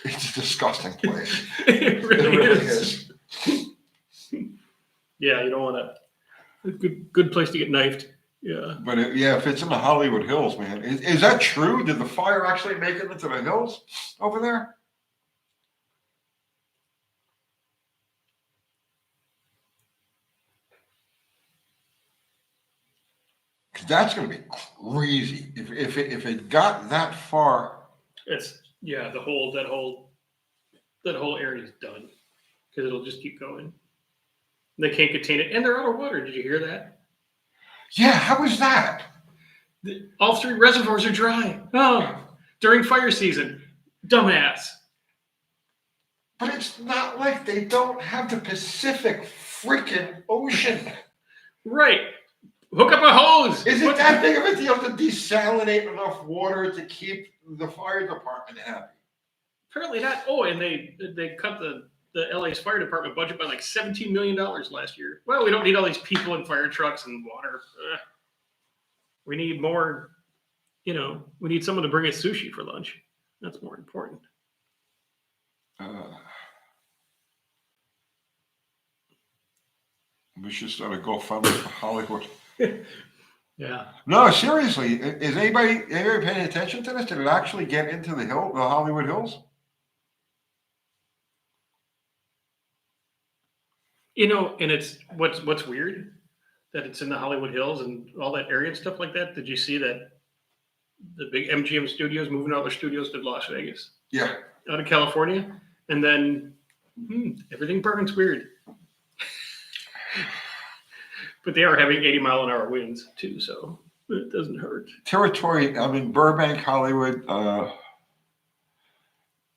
It's a disgusting place. It really is. Yeah, you don't want a good place to get knifed. Yeah. But if it's in the Hollywood Hills, man, is that true? Did the fire actually make it into the hills over there? That's going to be crazy if it got that far. It's that whole area is done because it'll just keep going. They can't contain it, and they're out of water. Did you hear that? Yeah, how is that? All 3 reservoirs are dry. Oh, during fire season. Dumbass. But it's not like they don't have the Pacific freaking Ocean. Right. Hook up a hose. Is it that big of a deal to desalinate enough water to keep the fire department happy? Apparently not. Oh, and they cut the LA's fire department budget by like $17 million last year. Well, we don't need all these people in fire trucks and water. We need more, we need someone to bring us sushi for lunch. That's more important. We should start a GoFundMe for Hollywood. Yeah. No, seriously, is anybody paying attention to this? Did it actually get into the Hollywood Hills? And it's what's weird that it's in the Hollywood Hills and all that area and stuff like that. Did you see that the big MGM studios moving all their studios to Las Vegas? Yeah. Out of California, and then everything burning's weird. But they are having 80-mile-an-hour winds too, so it doesn't hurt. Territory, I mean, Burbank, Hollywood.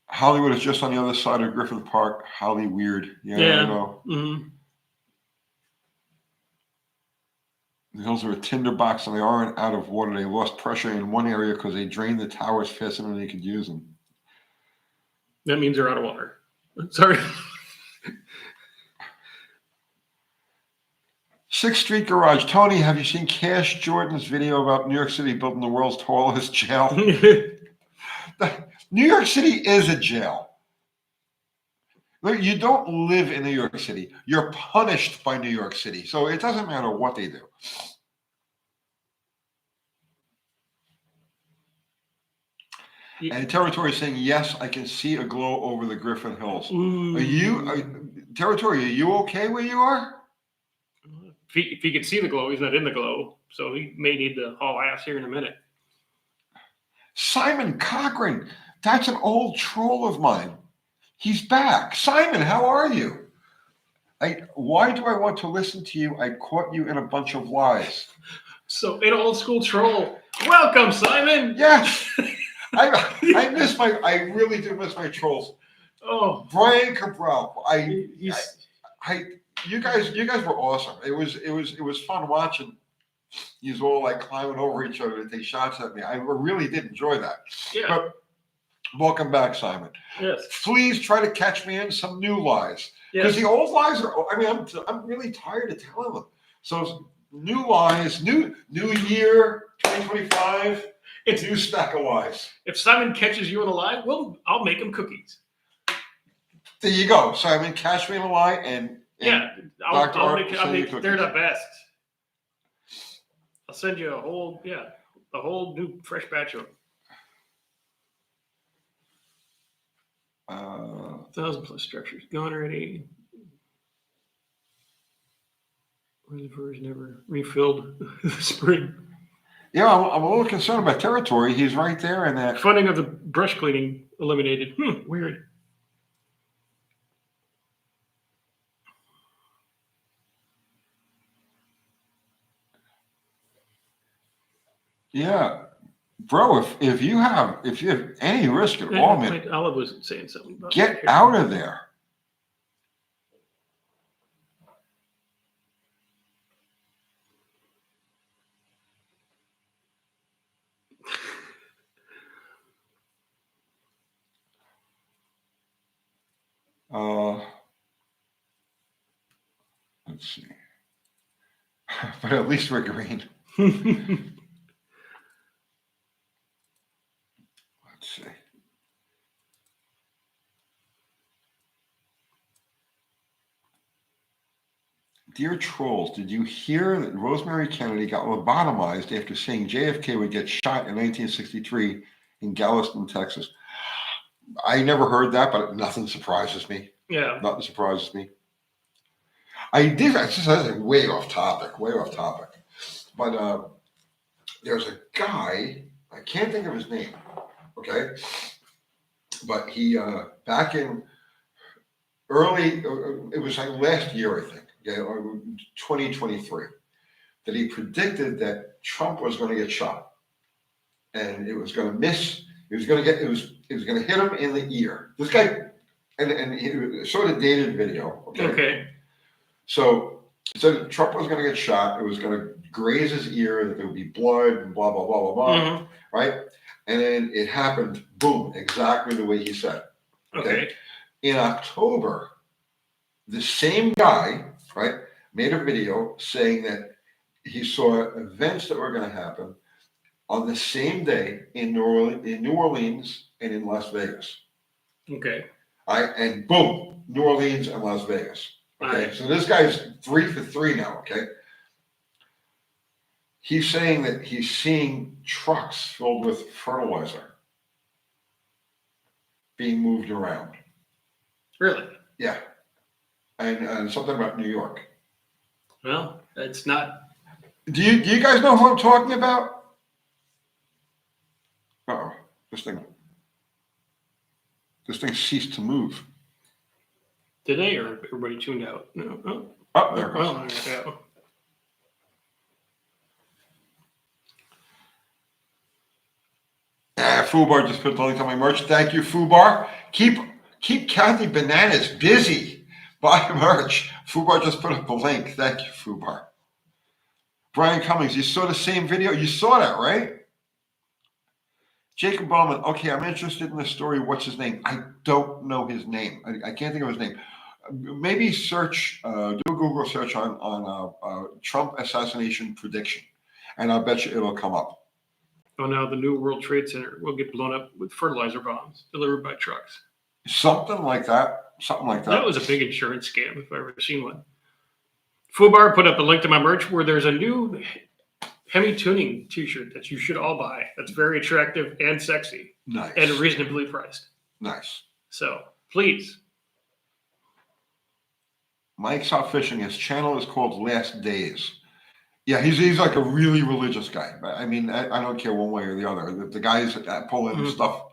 Hollywood is just on the other side of Griffith Park. Holly weird. Yeah. I know. Mm-hmm. The hills are a tinderbox and they aren't out of water. They lost pressure in one area because they drained the towers faster than they could use them. That means they're out of water. Sorry. 6th Street Garage. Tony, have you seen Cash Jordan's video about New York City building the world's tallest jail? New York City is a jail. You don't live in New York City. You're punished by New York City. So it doesn't matter what they do. And Territory is saying, yes, I can see a glow over the Griffin Hills. Territory, are you okay where you are? If he could see the glow, he's not in the glow. So he may need to haul ass here in a minute. Simon Cochran, that's an old troll of mine. He's back. Simon, how are you? Why do I want to listen to you? I caught you in a bunch of lies. So an old school troll. Welcome, Simon. Yes. I really do miss my trolls. Oh, Brian Cabral. You guys were awesome. It was fun watching you all like climbing over each other to take shots at me. I really did enjoy that. Yeah. But welcome back, Simon. Yes. Please try to catch me in some new lies. Because the old lies are, I'm really tired of telling them. So new lies, new year, 2025, it's new stack of lies. If Simon catches you in a lie, I'll make him cookies. There you go. Simon, catch me in a lie and I'll make they're the best. I'll send you a whole new fresh batch of them. 1,000+ structures gone already. Reservoirs never refilled this spring. Yeah, I'm a little concerned about Territory. He's right there in that. Funding of the brush cleaning eliminated. Weird. Yeah, bro. If you have any risk at all, man, Olive was saying something about get out of there. Let's see. But at least we're green. Let's see. Dear trolls, did you hear that Rosemary Kennedy got lobotomized after saying JFK would get shot in 1963 in Galveston, Texas? I never heard that, but nothing surprises me. Yeah. Nothing surprises me. I did. It's just way off topic. But there's a guy, I can't think of his name, okay? But he, back in early, it was like last year, I think, 2023. that he predicted that Trump was going to get shot, and it was going to miss. It was going to hit him in the ear. This guy, and he sort of dated video. Okay. So it said Trump was going to get shot. It was going to graze his ear. That there would be blood and blah blah blah blah blah. Mm-hmm. Right, and then it happened. Boom, exactly the way he said. Okay. In October, the same guy, right, made a video saying that he saw events that were going to happen on the same day in New Orleans and in Las Vegas. Okay. And boom, New Orleans and Las Vegas. Okay, Right. so this guy's 3 for 3 now. Okay, he's saying that he's seeing trucks filled with fertilizer being moved around. Really? Yeah, and something about New York. Well, it's not. Do you guys know who I'm talking about? Uh-oh, this thing ceased to move. Did they, or everybody tuned out? No. Oh, Oh, there it goes. well, there we go. Foobar just put the link on my merch. Thank you, Foobar. Keep Kathy Bananas busy. Buy merch. Foobar just put up a link. Thank you, Foobar. Brian Cummings, you saw the same video? You saw that, right? Jacob Bowman, okay, I'm interested in the story. What's his name? I don't know his name. I can't think of his name. Maybe search, do a Google search on Trump assassination prediction, and I'll bet you it'll come up. Oh, now the new World Trade Center will get blown up with fertilizer bombs delivered by trucks. Something like that. Something like that. That was a big insurance scam if I've ever seen one. Fubar put up a link to my merch where there's a new hemi tuning t-shirt that you should all buy. That's very attractive and sexy Nice. and reasonably priced. Nice. So please. Mike's out fishing. His channel is called Last Days. Yeah, he's like a really religious guy. I mean, I don't care one way or the other. The guys that pulling stuff,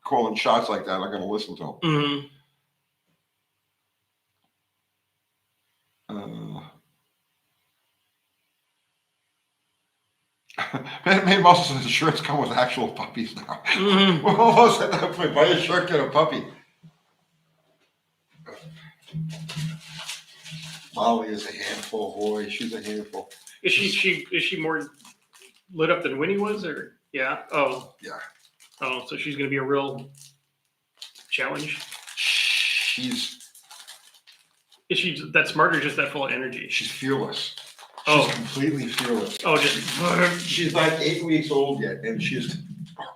calling shots like that, I'm going to listen to him. Mm-hmm. Maybe most of the shirts come with actual puppies now. Mm-hmm. We're almost at that point. Buy a shirt, get a puppy. Molly is a handful, boy. She's a handful. Is she more lit up than Winnie was, or yeah? Oh yeah. Oh, so she's gonna be a real challenge. She's Is she that smart or just that full of energy? She's fearless. Oh. She's completely fearless. Oh, just She's like 8 weeks old yet, and she's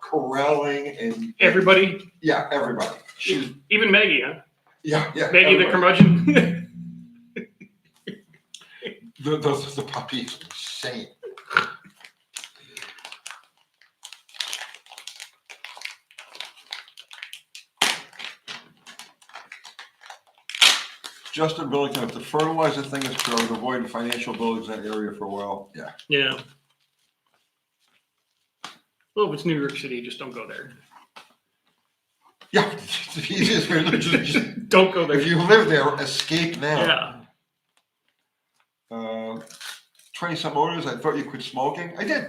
corralling and everybody. Yeah, everybody. She's Even Maggie, huh? yeah. Maggie the curmudgeon. The puppy is insane. Justin Billington, if the fertilizer thing is true, I would avoid financial buildings in that area for a while. Yeah. Yeah. Well, if it's New York City, just don't go there. Yeah, it's the easiest way to just Don't go there. if you live there, escape now. Yeah. 20-some orders. I thought you quit smoking. I did.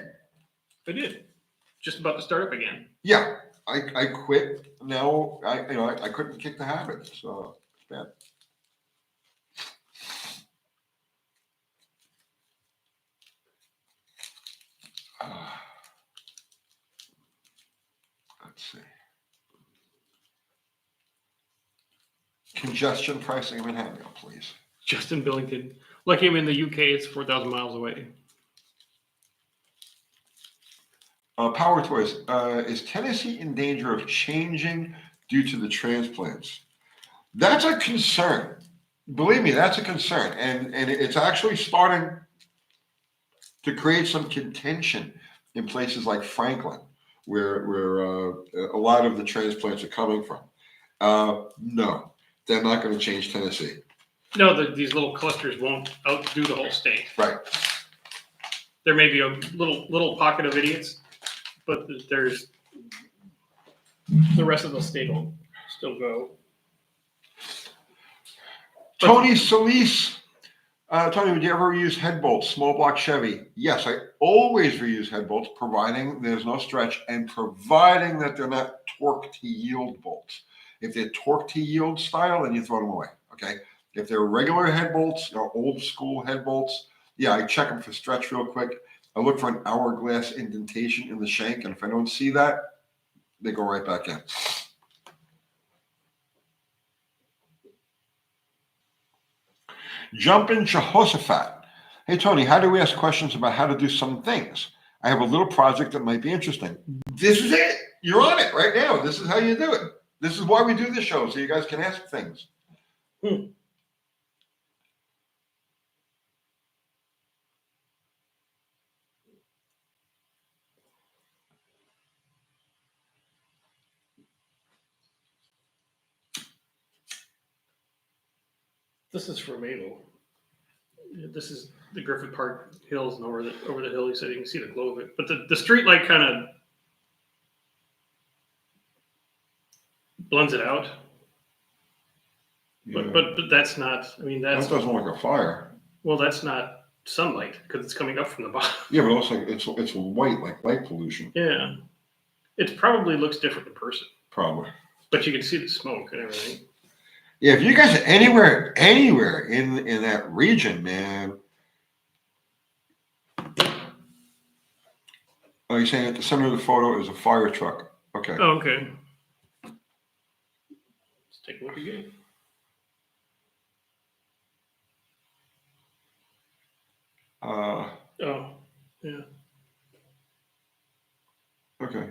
I did. Just about to start up again. Yeah, I quit. Now I couldn't kick the habit, so it's bad. Let's see. Congestion pricing in Manhattan, please. Justin Billington. Like him in the UK, it's 4,000 miles away. Power Toys. Is Tennessee in danger of changing due to the transplants? That's a concern. Believe me, that's a concern. And it's actually starting to create some contention in places like Franklin, where a lot of the transplants are coming from. No, they're not going to change Tennessee. No, these little clusters won't outdo the whole state. Right. There may be a little pocket of idiots, but there's the rest of the state will still go. Tony Solis, Tony, would you ever reuse head bolts, small block Chevy? Yes, I always reuse head bolts, providing there's no stretch and providing that they're not torque to yield bolts. If they're torque to yield style, then you throw them away. Okay. If they're regular head bolts, old school head bolts, yeah, I check them for stretch real quick. I look for an hourglass indentation in the shank, and if I don't see that, they go right back in. Jumpin' Jehoshaphat. Hey, Tony, how do we ask questions about how to do some things? I have a little project that might be interesting. This is it. You're on it right now. This is how you do it. This is why we do this show, so you guys can ask things. This is from Abel. This is the Griffith Park Hills, and over the hill, he said you can see the glow of it. But the street light kind of blends it out. Yeah. But that's not. I mean, That doesn't look like a fire. Well, that's not sunlight because it's coming up from the bottom. Yeah, but it looks like it's white, like light pollution. Yeah, it probably looks different in person. Probably. But you can see the smoke and everything. Yeah, if you guys are anywhere in that region, man. Oh, you're saying at the center of the photo is a fire truck. Okay. Oh, okay. Let's take a look again. Oh, yeah. Okay.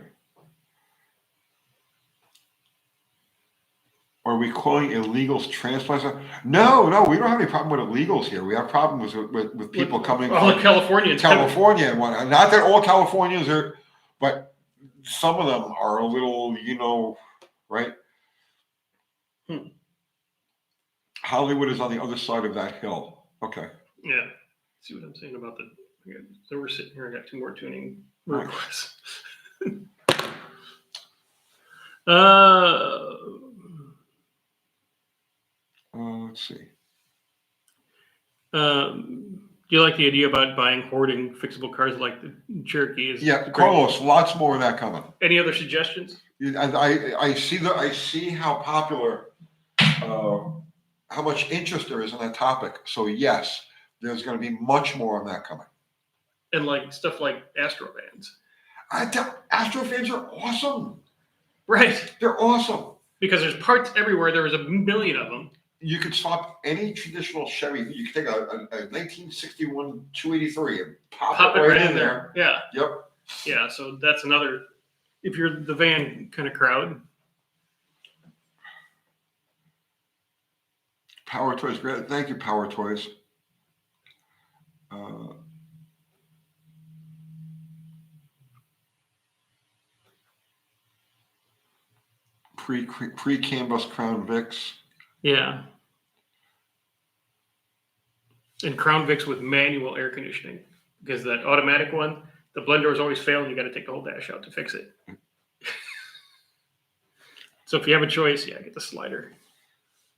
Are we calling illegals transplants? No, we don't have any problem with illegals here. We have problems with people coming all the Californians. California and whatnot. Not that all Californians are, but some of them are a little, right? Hollywood is on the other side of that hill. Okay. Yeah. See what I'm saying about so we're sitting here. I got 2 more tuning Nice. requests. Let's see. Do you like the idea about hoarding fixable cars like the Cherokee? Yeah, Carlos, lots more of that coming. Any other suggestions? I see how popular, how much interest there is in that topic. So yes, there's going to be much more on that coming. And like stuff like Astrovans. Astrovans are awesome. Right. They're awesome. Because there's parts everywhere. There was a million of them. You could swap any traditional Chevy. You could take a 1961 283 and pop it right in there. Yeah. Yep. Yeah. So that's another. If you're the van kind of crowd. Power Toys, great. Thank you, Power Toys. Pre-canvas Crown Vics. Yeah. And Crown Vics with manual air conditioning, because that automatic one, the blend doors always fail and you got to take the whole dash out to fix it. So if you have a choice, get the slider.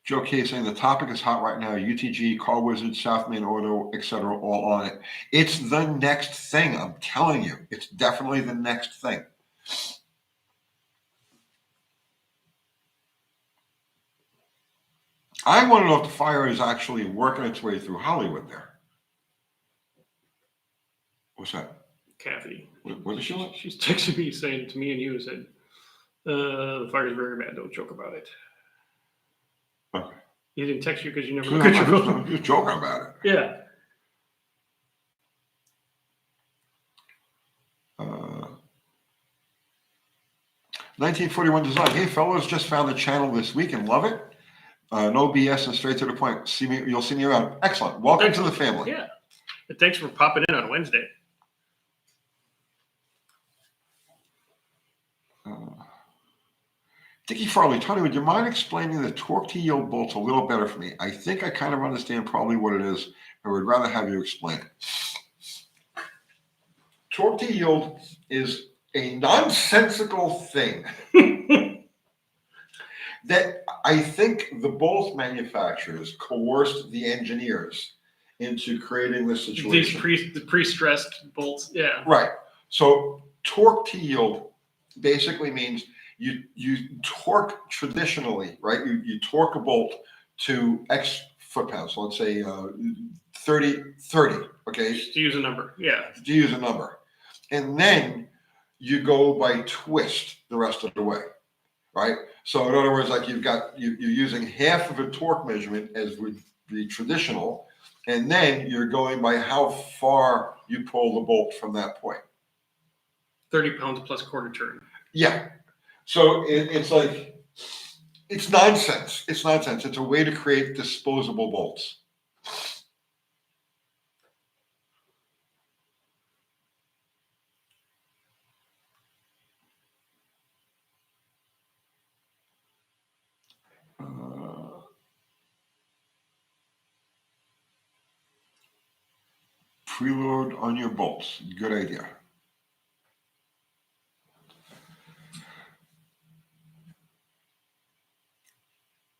Joe K saying the topic is hot right now. UTG, Car Wizard, South Main Auto, etc., all on it. It's the next thing. I'm telling you, it's definitely the next thing. I want to know if the fire is actually working its way through Hollywood there. What's that? Kathy. What is she want? She's texting me saying to me and you, said, the fire is very bad. Don't joke about it. Okay. He didn't text you because you never look at your phone. I'm just joking about it. Yeah. 1941 design. Hey, fellows, just found the channel this week and love it. No BS and straight to the point. You'll see me around. Excellent. Welcome to the family. Yeah. And thanks for popping in on Wednesday. Dickie Farley, Tony, would you mind explaining the torque to yield bolts a little better for me? I think I kind of understand probably what it is. I would rather have you explain it. Torque to yield is a nonsensical thing that I think the bolt manufacturers coerced the engineers into creating this These situation. pre-stressed bolts. Yeah. Right. So torque to yield basically means you torque traditionally, right? You torque a bolt to X foot-pounds. So let's say 30, okay? Just to use a number. Yeah. To use a number. And then you go by twist the rest of the way, right? So in other words, like you're using half of a torque measurement as would be traditional, and then you're going by how far you pull the bolt from that point. 30 pounds plus quarter turn. Yeah. So it's like, it's nonsense. It's nonsense. It's a way to create disposable bolts. Preload on your bolts. Good idea.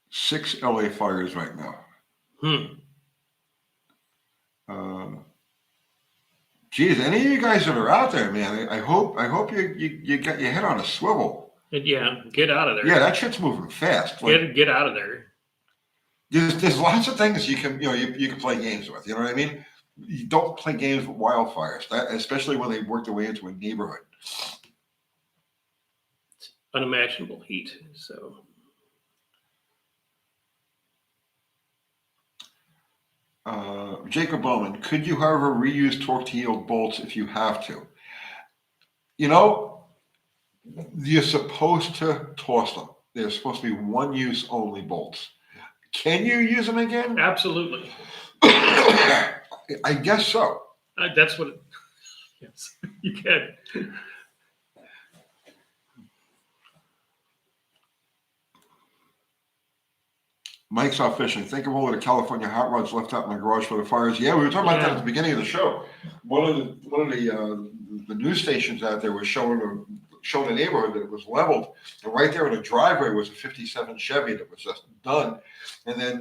Six LA fires right now. Geez, any of you guys that are out there, man, I hope you got your head on a swivel. Yeah, get out of there. Yeah, that shit's moving fast. Like, Get out of there. There's lots of things you can you can play games with. You know what I mean? You don't play games with wildfires, especially when they work their way into a neighborhood. It's unimaginable heat. So. Jacob Bowman, could you, however, reuse torque to yield bolts if you have to? You know, you're supposed to toss them. They're supposed to be one use only bolts. Can you use them again? Absolutely. I guess so. That's what. Yes, you can. Mike's off fishing. Think of all the California hot rods left out in the garage for the fires. Yeah, we were talking about that at the beginning of the show. One of the news stations out there was showing a neighborhood that was leveled, and right there in the driveway was a '57 Chevy that was just done. And then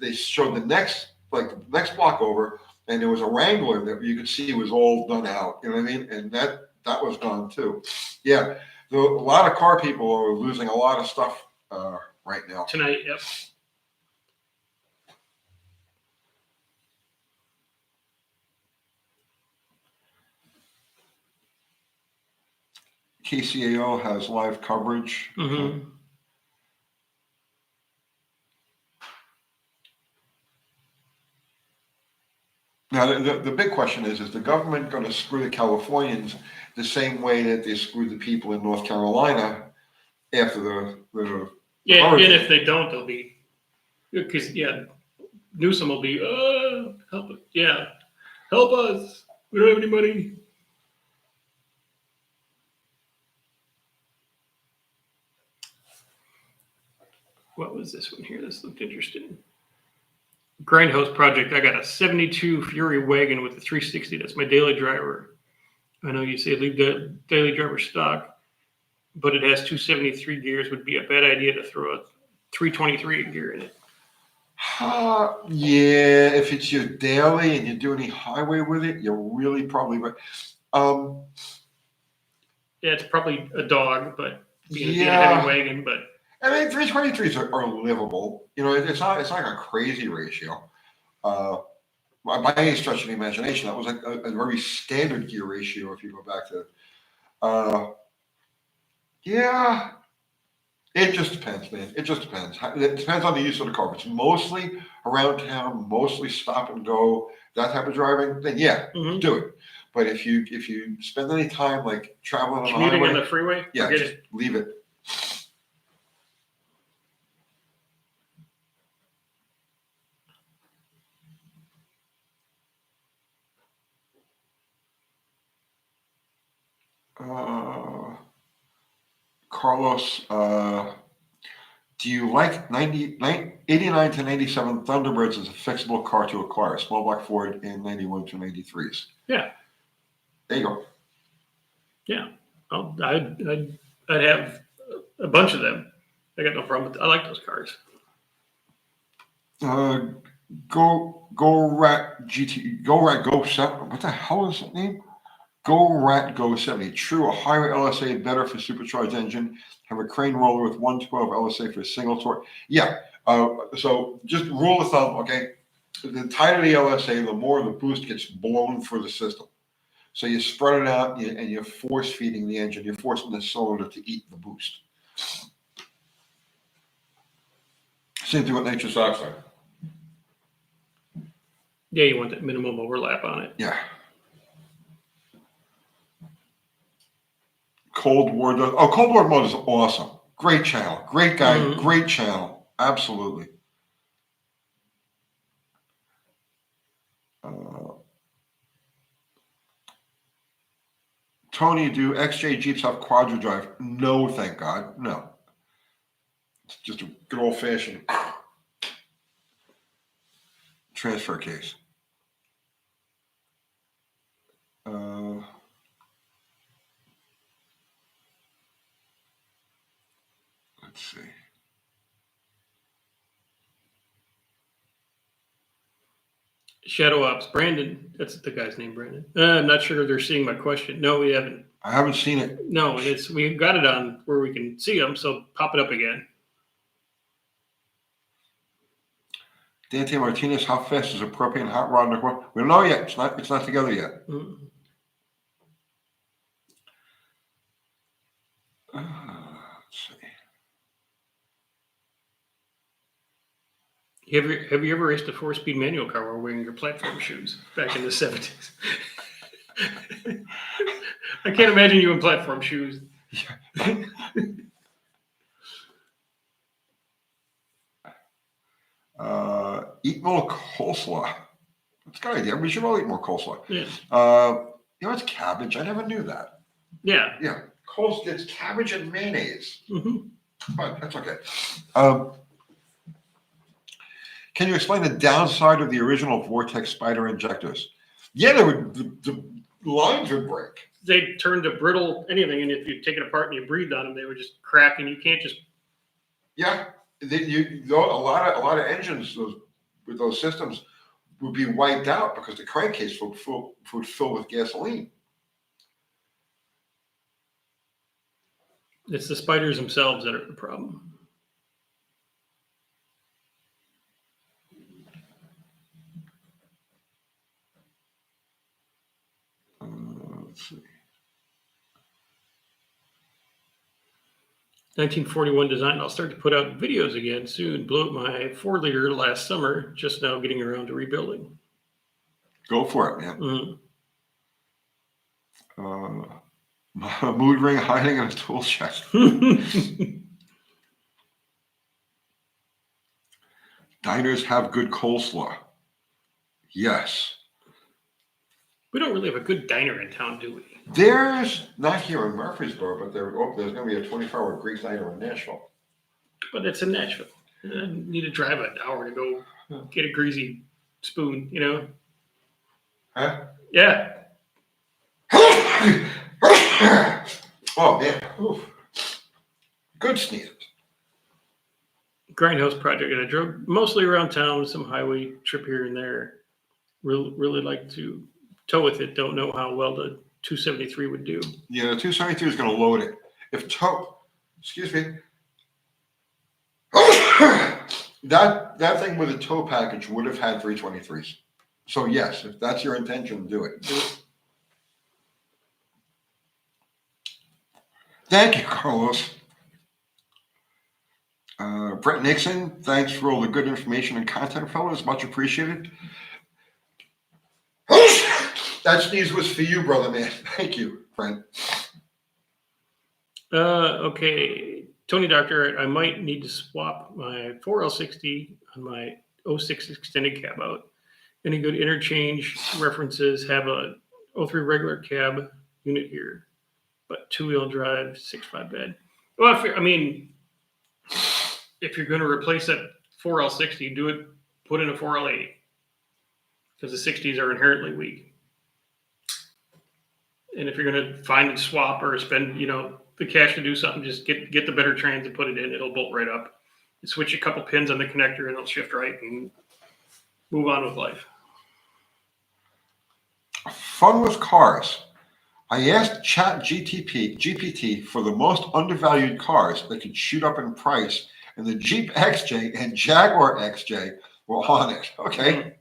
they showed the next block over, and there was a Wrangler that you could see was all done out. You know what I mean? And that was gone too. Yeah, a lot of car people are losing a lot of stuff right now. Tonight, yep. KCAO has live coverage. Mm-hmm. Now, the big question is the government going to screw the Californians the same way that they screwed the people in North Carolina after the Yeah, hurricane? and if they don't, they'll be, because, Newsom will be, help us. We don't have any money. What was this one here? This looked interesting. Grindhouse project. I got a 72 Fury wagon with a 360. That's my daily driver. I know you say leave the daily driver stock, but it has 273 gears. Would be a bad idea to throw a 323 gear in it. Yeah, if it's your daily and you do any highway with it, you're really probably right. Yeah, it's probably a dog, but being a heavy wagon, but. I mean, 323s are livable. You know, it's not a crazy ratio. By any stretch of the imagination, that was like a very standard gear ratio if you go back to. Yeah, it just depends, man. It just depends. It depends on the use of the car. If it's mostly around town, mostly stop and go, that type of driving, then do it. But if you spend any time like traveling on the commuting highway, on the freeway, just leave it. Carlos, do you like 89 to 97 Thunderbirds as a fixable car to acquire? Small block Ford in 91 to 93s. Yeah. There you go. Yeah. I'd have a bunch of them. I got no problem with I like those cars. Go Rat GT Go Rat Go 7. What the hell is that name? Go Rat Go 70. True, a higher LSA, better for supercharged engine. Have a crane roller with 112 LSA for a single torque. Yeah. So just rule of thumb, okay? The tighter the LSA, the more the boost gets blown through the system. So you spread it out and you're force feeding the engine. You're forcing the cylinder to eat the boost. Same thing with nitrous oxide. Yeah, you want that minimum overlap on it. Yeah. Cold War does. Oh, Cold War mode is awesome. Great channel. Great guy. Great channel. Absolutely. Tony, do XJ Jeeps have quadra drive? No, thank God. No. It's just a good old fashioned transfer case. Let's see. Shadow Ops, Brandon. That's the guy's name, Brandon. I'm not sure they're seeing my question. No, we haven't. I haven't seen it. No, we got it on where we can see them. So pop it up again. Dante Martinez, how fast is a propane hot rod in the corner? We don't know yet. It's not together yet. Let's see. Have you ever raced a 4-speed manual car while wearing your platform shoes back in the 70s? I can't imagine you in platform shoes. Yeah. Eat more coleslaw. That's a good idea. We should all eat more coleslaw. Yeah. It's cabbage. I never knew that. Yeah. Yeah. It's cabbage and mayonnaise. But that's okay. Can you explain the downside of the original Vortex Spider injectors? Yeah, the lines would break. They turn to brittle anything, and if you take it apart and you breathed on them, they would just crack, and you can't just. Yeah, a lot of engines with those systems would be wiped out because the crankcase would fill with gasoline. It's the spiders themselves that are the problem. Let's see. 1941 design. I'll start to put out videos again soon. Blew up my 4-liter last summer. Just now getting around to rebuilding. Go for it, man. Mood ring hiding in a tool chest. Diners have good coleslaw. Yes. We don't really have a good diner in town, do we? There's not here in Murfreesboro, but there's going to be a 24-hour Greek diner in Nashville. But it's in Nashville. I need to drive an hour to go get a greasy spoon, you know? Huh? Yeah. Oh, man. Oof. Good sneezes. Grindhouse project. And I drove mostly around town, some highway trip here and there. Really like to tow with it. Don't know how well the 273 would do. Yeah, the 273 is going to load it. Excuse me. that thing with a tow package would have had 323s. So yes, if that's your intention, do it. Thank you, Carlos. Brett Nixon, thanks for all the good information and content, fellas. Much appreciated. That sneeze was for you, brother, man. Thank you, Brent. Okay. Tony Doctor, I might need to swap my 4L60 on my 06 extended cab out. Any good interchange references? Have a 03 regular cab unit here, but 2-wheel drive, 6.5 bed. Well, if you're going to replace that 4L60, put in a 4L80 because the 60s are inherently weak. And if you're going to find a swap or spend, the cash to do something, just get the better trans and put it in. It'll bolt right up. You switch a couple pins on the connector and it'll shift right. And move on with life. Fun with cars. I asked GPT for the most undervalued cars that could shoot up in price, and the Jeep XJ and Jaguar XJ were on it. Okay.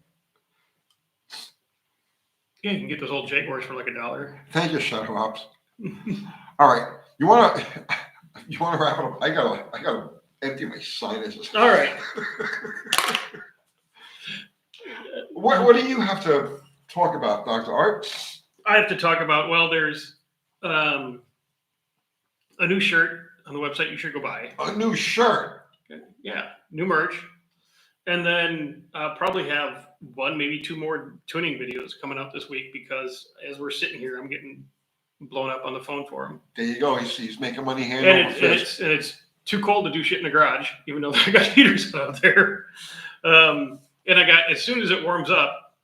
Yeah, you can get those old Jaguars for like $1. Thank you, Shadow Ops. All right. You wanna wrap it up? I gotta empty my sinuses. All right. What do you have to talk about, Dr. Art? I have to talk about, well, there's a new shirt on the website you should go buy. A new shirt. Yeah, new merch. And then probably have one, maybe two more tuning videos coming out this week, because as we're sitting here, I'm getting blown up on the phone for him. There you go. He's making money hand And over fist. it's too cold to do shit in the garage, even though I got heaters out there. And I got, as soon as it warms up,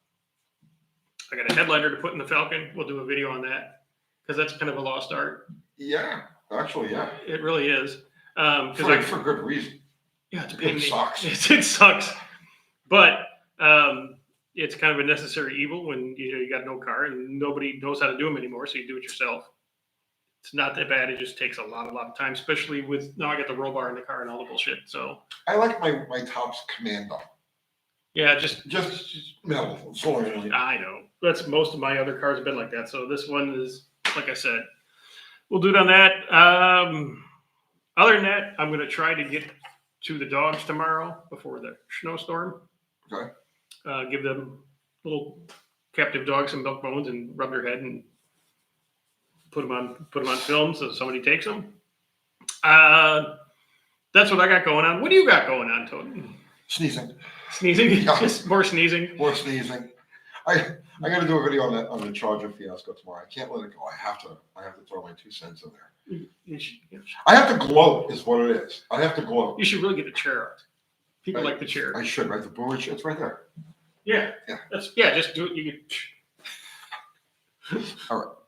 I got a headliner to put in the Falcon. We'll do a video on that, because that's kind of a lost art. Yeah, actually, yeah. It really is. For good reason. Yeah, it's a pain. It sucks. It sucks. But it's kind of a necessary evil when you got no car and nobody knows how to do them anymore, so you do it yourself. It's not that bad. It just takes a lot of time, especially with, now I got the roll bar in the car and all the bullshit. So I like my Tops Commando. yeah, just metal. Sorry. I know. That's, most of my other cars have been like that. So this one is, like I said, we'll do it on that. Other than that, I'm going to try to get to the dogs tomorrow before the snowstorm. Okay. Give them little captive dogs some milk bones and rub their head and put them on film so somebody takes them. That's what I got going on. What do you got going on, Toad? Sneezing. Sneezing? Yeah. Just more sneezing? More sneezing. I got to do a video on the Charger fiasco tomorrow. I can't let it go. I have to throw my 2 cents in there. I have to gloat, is what it is. I have to gloat. You should really get the chair out. People like the chair. I should, right? The boomer chair, it's right there. Yeah. Yeah. Just do it. You can. All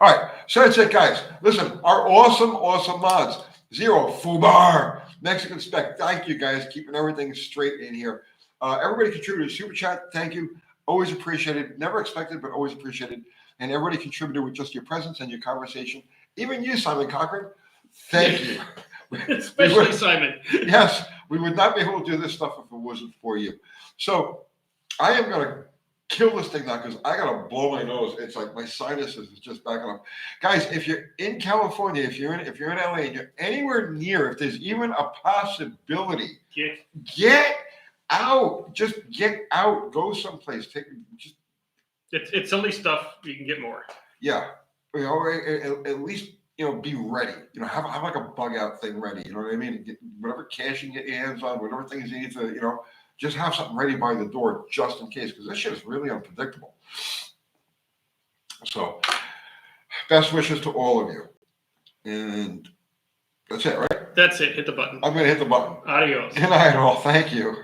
right. So that's it, guys. Listen, our awesome mods. Zero, Fubar, Mexican Spec. Thank you, guys. Keeping everything straight in here. Everybody contributed to Super Chat. Thank you. Always appreciated. Never expected, but always appreciated. And everybody contributed with just your presence and your conversation. Even you, Simon Cochran. Thank you. Especially Simon. Yes, we would not be able to do this stuff if it wasn't for you. So I am going to kill this thing now, because I got to blow my nose. It's like my sinuses is just backing up. Guys, if you're in California, if you're in LA and you're anywhere near, if there's even a possibility, get out. Just get out. Go someplace. It's silly stuff. You can get more. Yeah. At least, be ready. Have like a bug out thing ready. You know what I mean? Get whatever cash you can get your hands on, whatever things you need to, just have something ready by the door just in case, because this shit is really unpredictable. So, best wishes to all of you. And that's it, right? That's it. Hit the button. I'm going to hit the button. Adios. Good night, all. Thank you.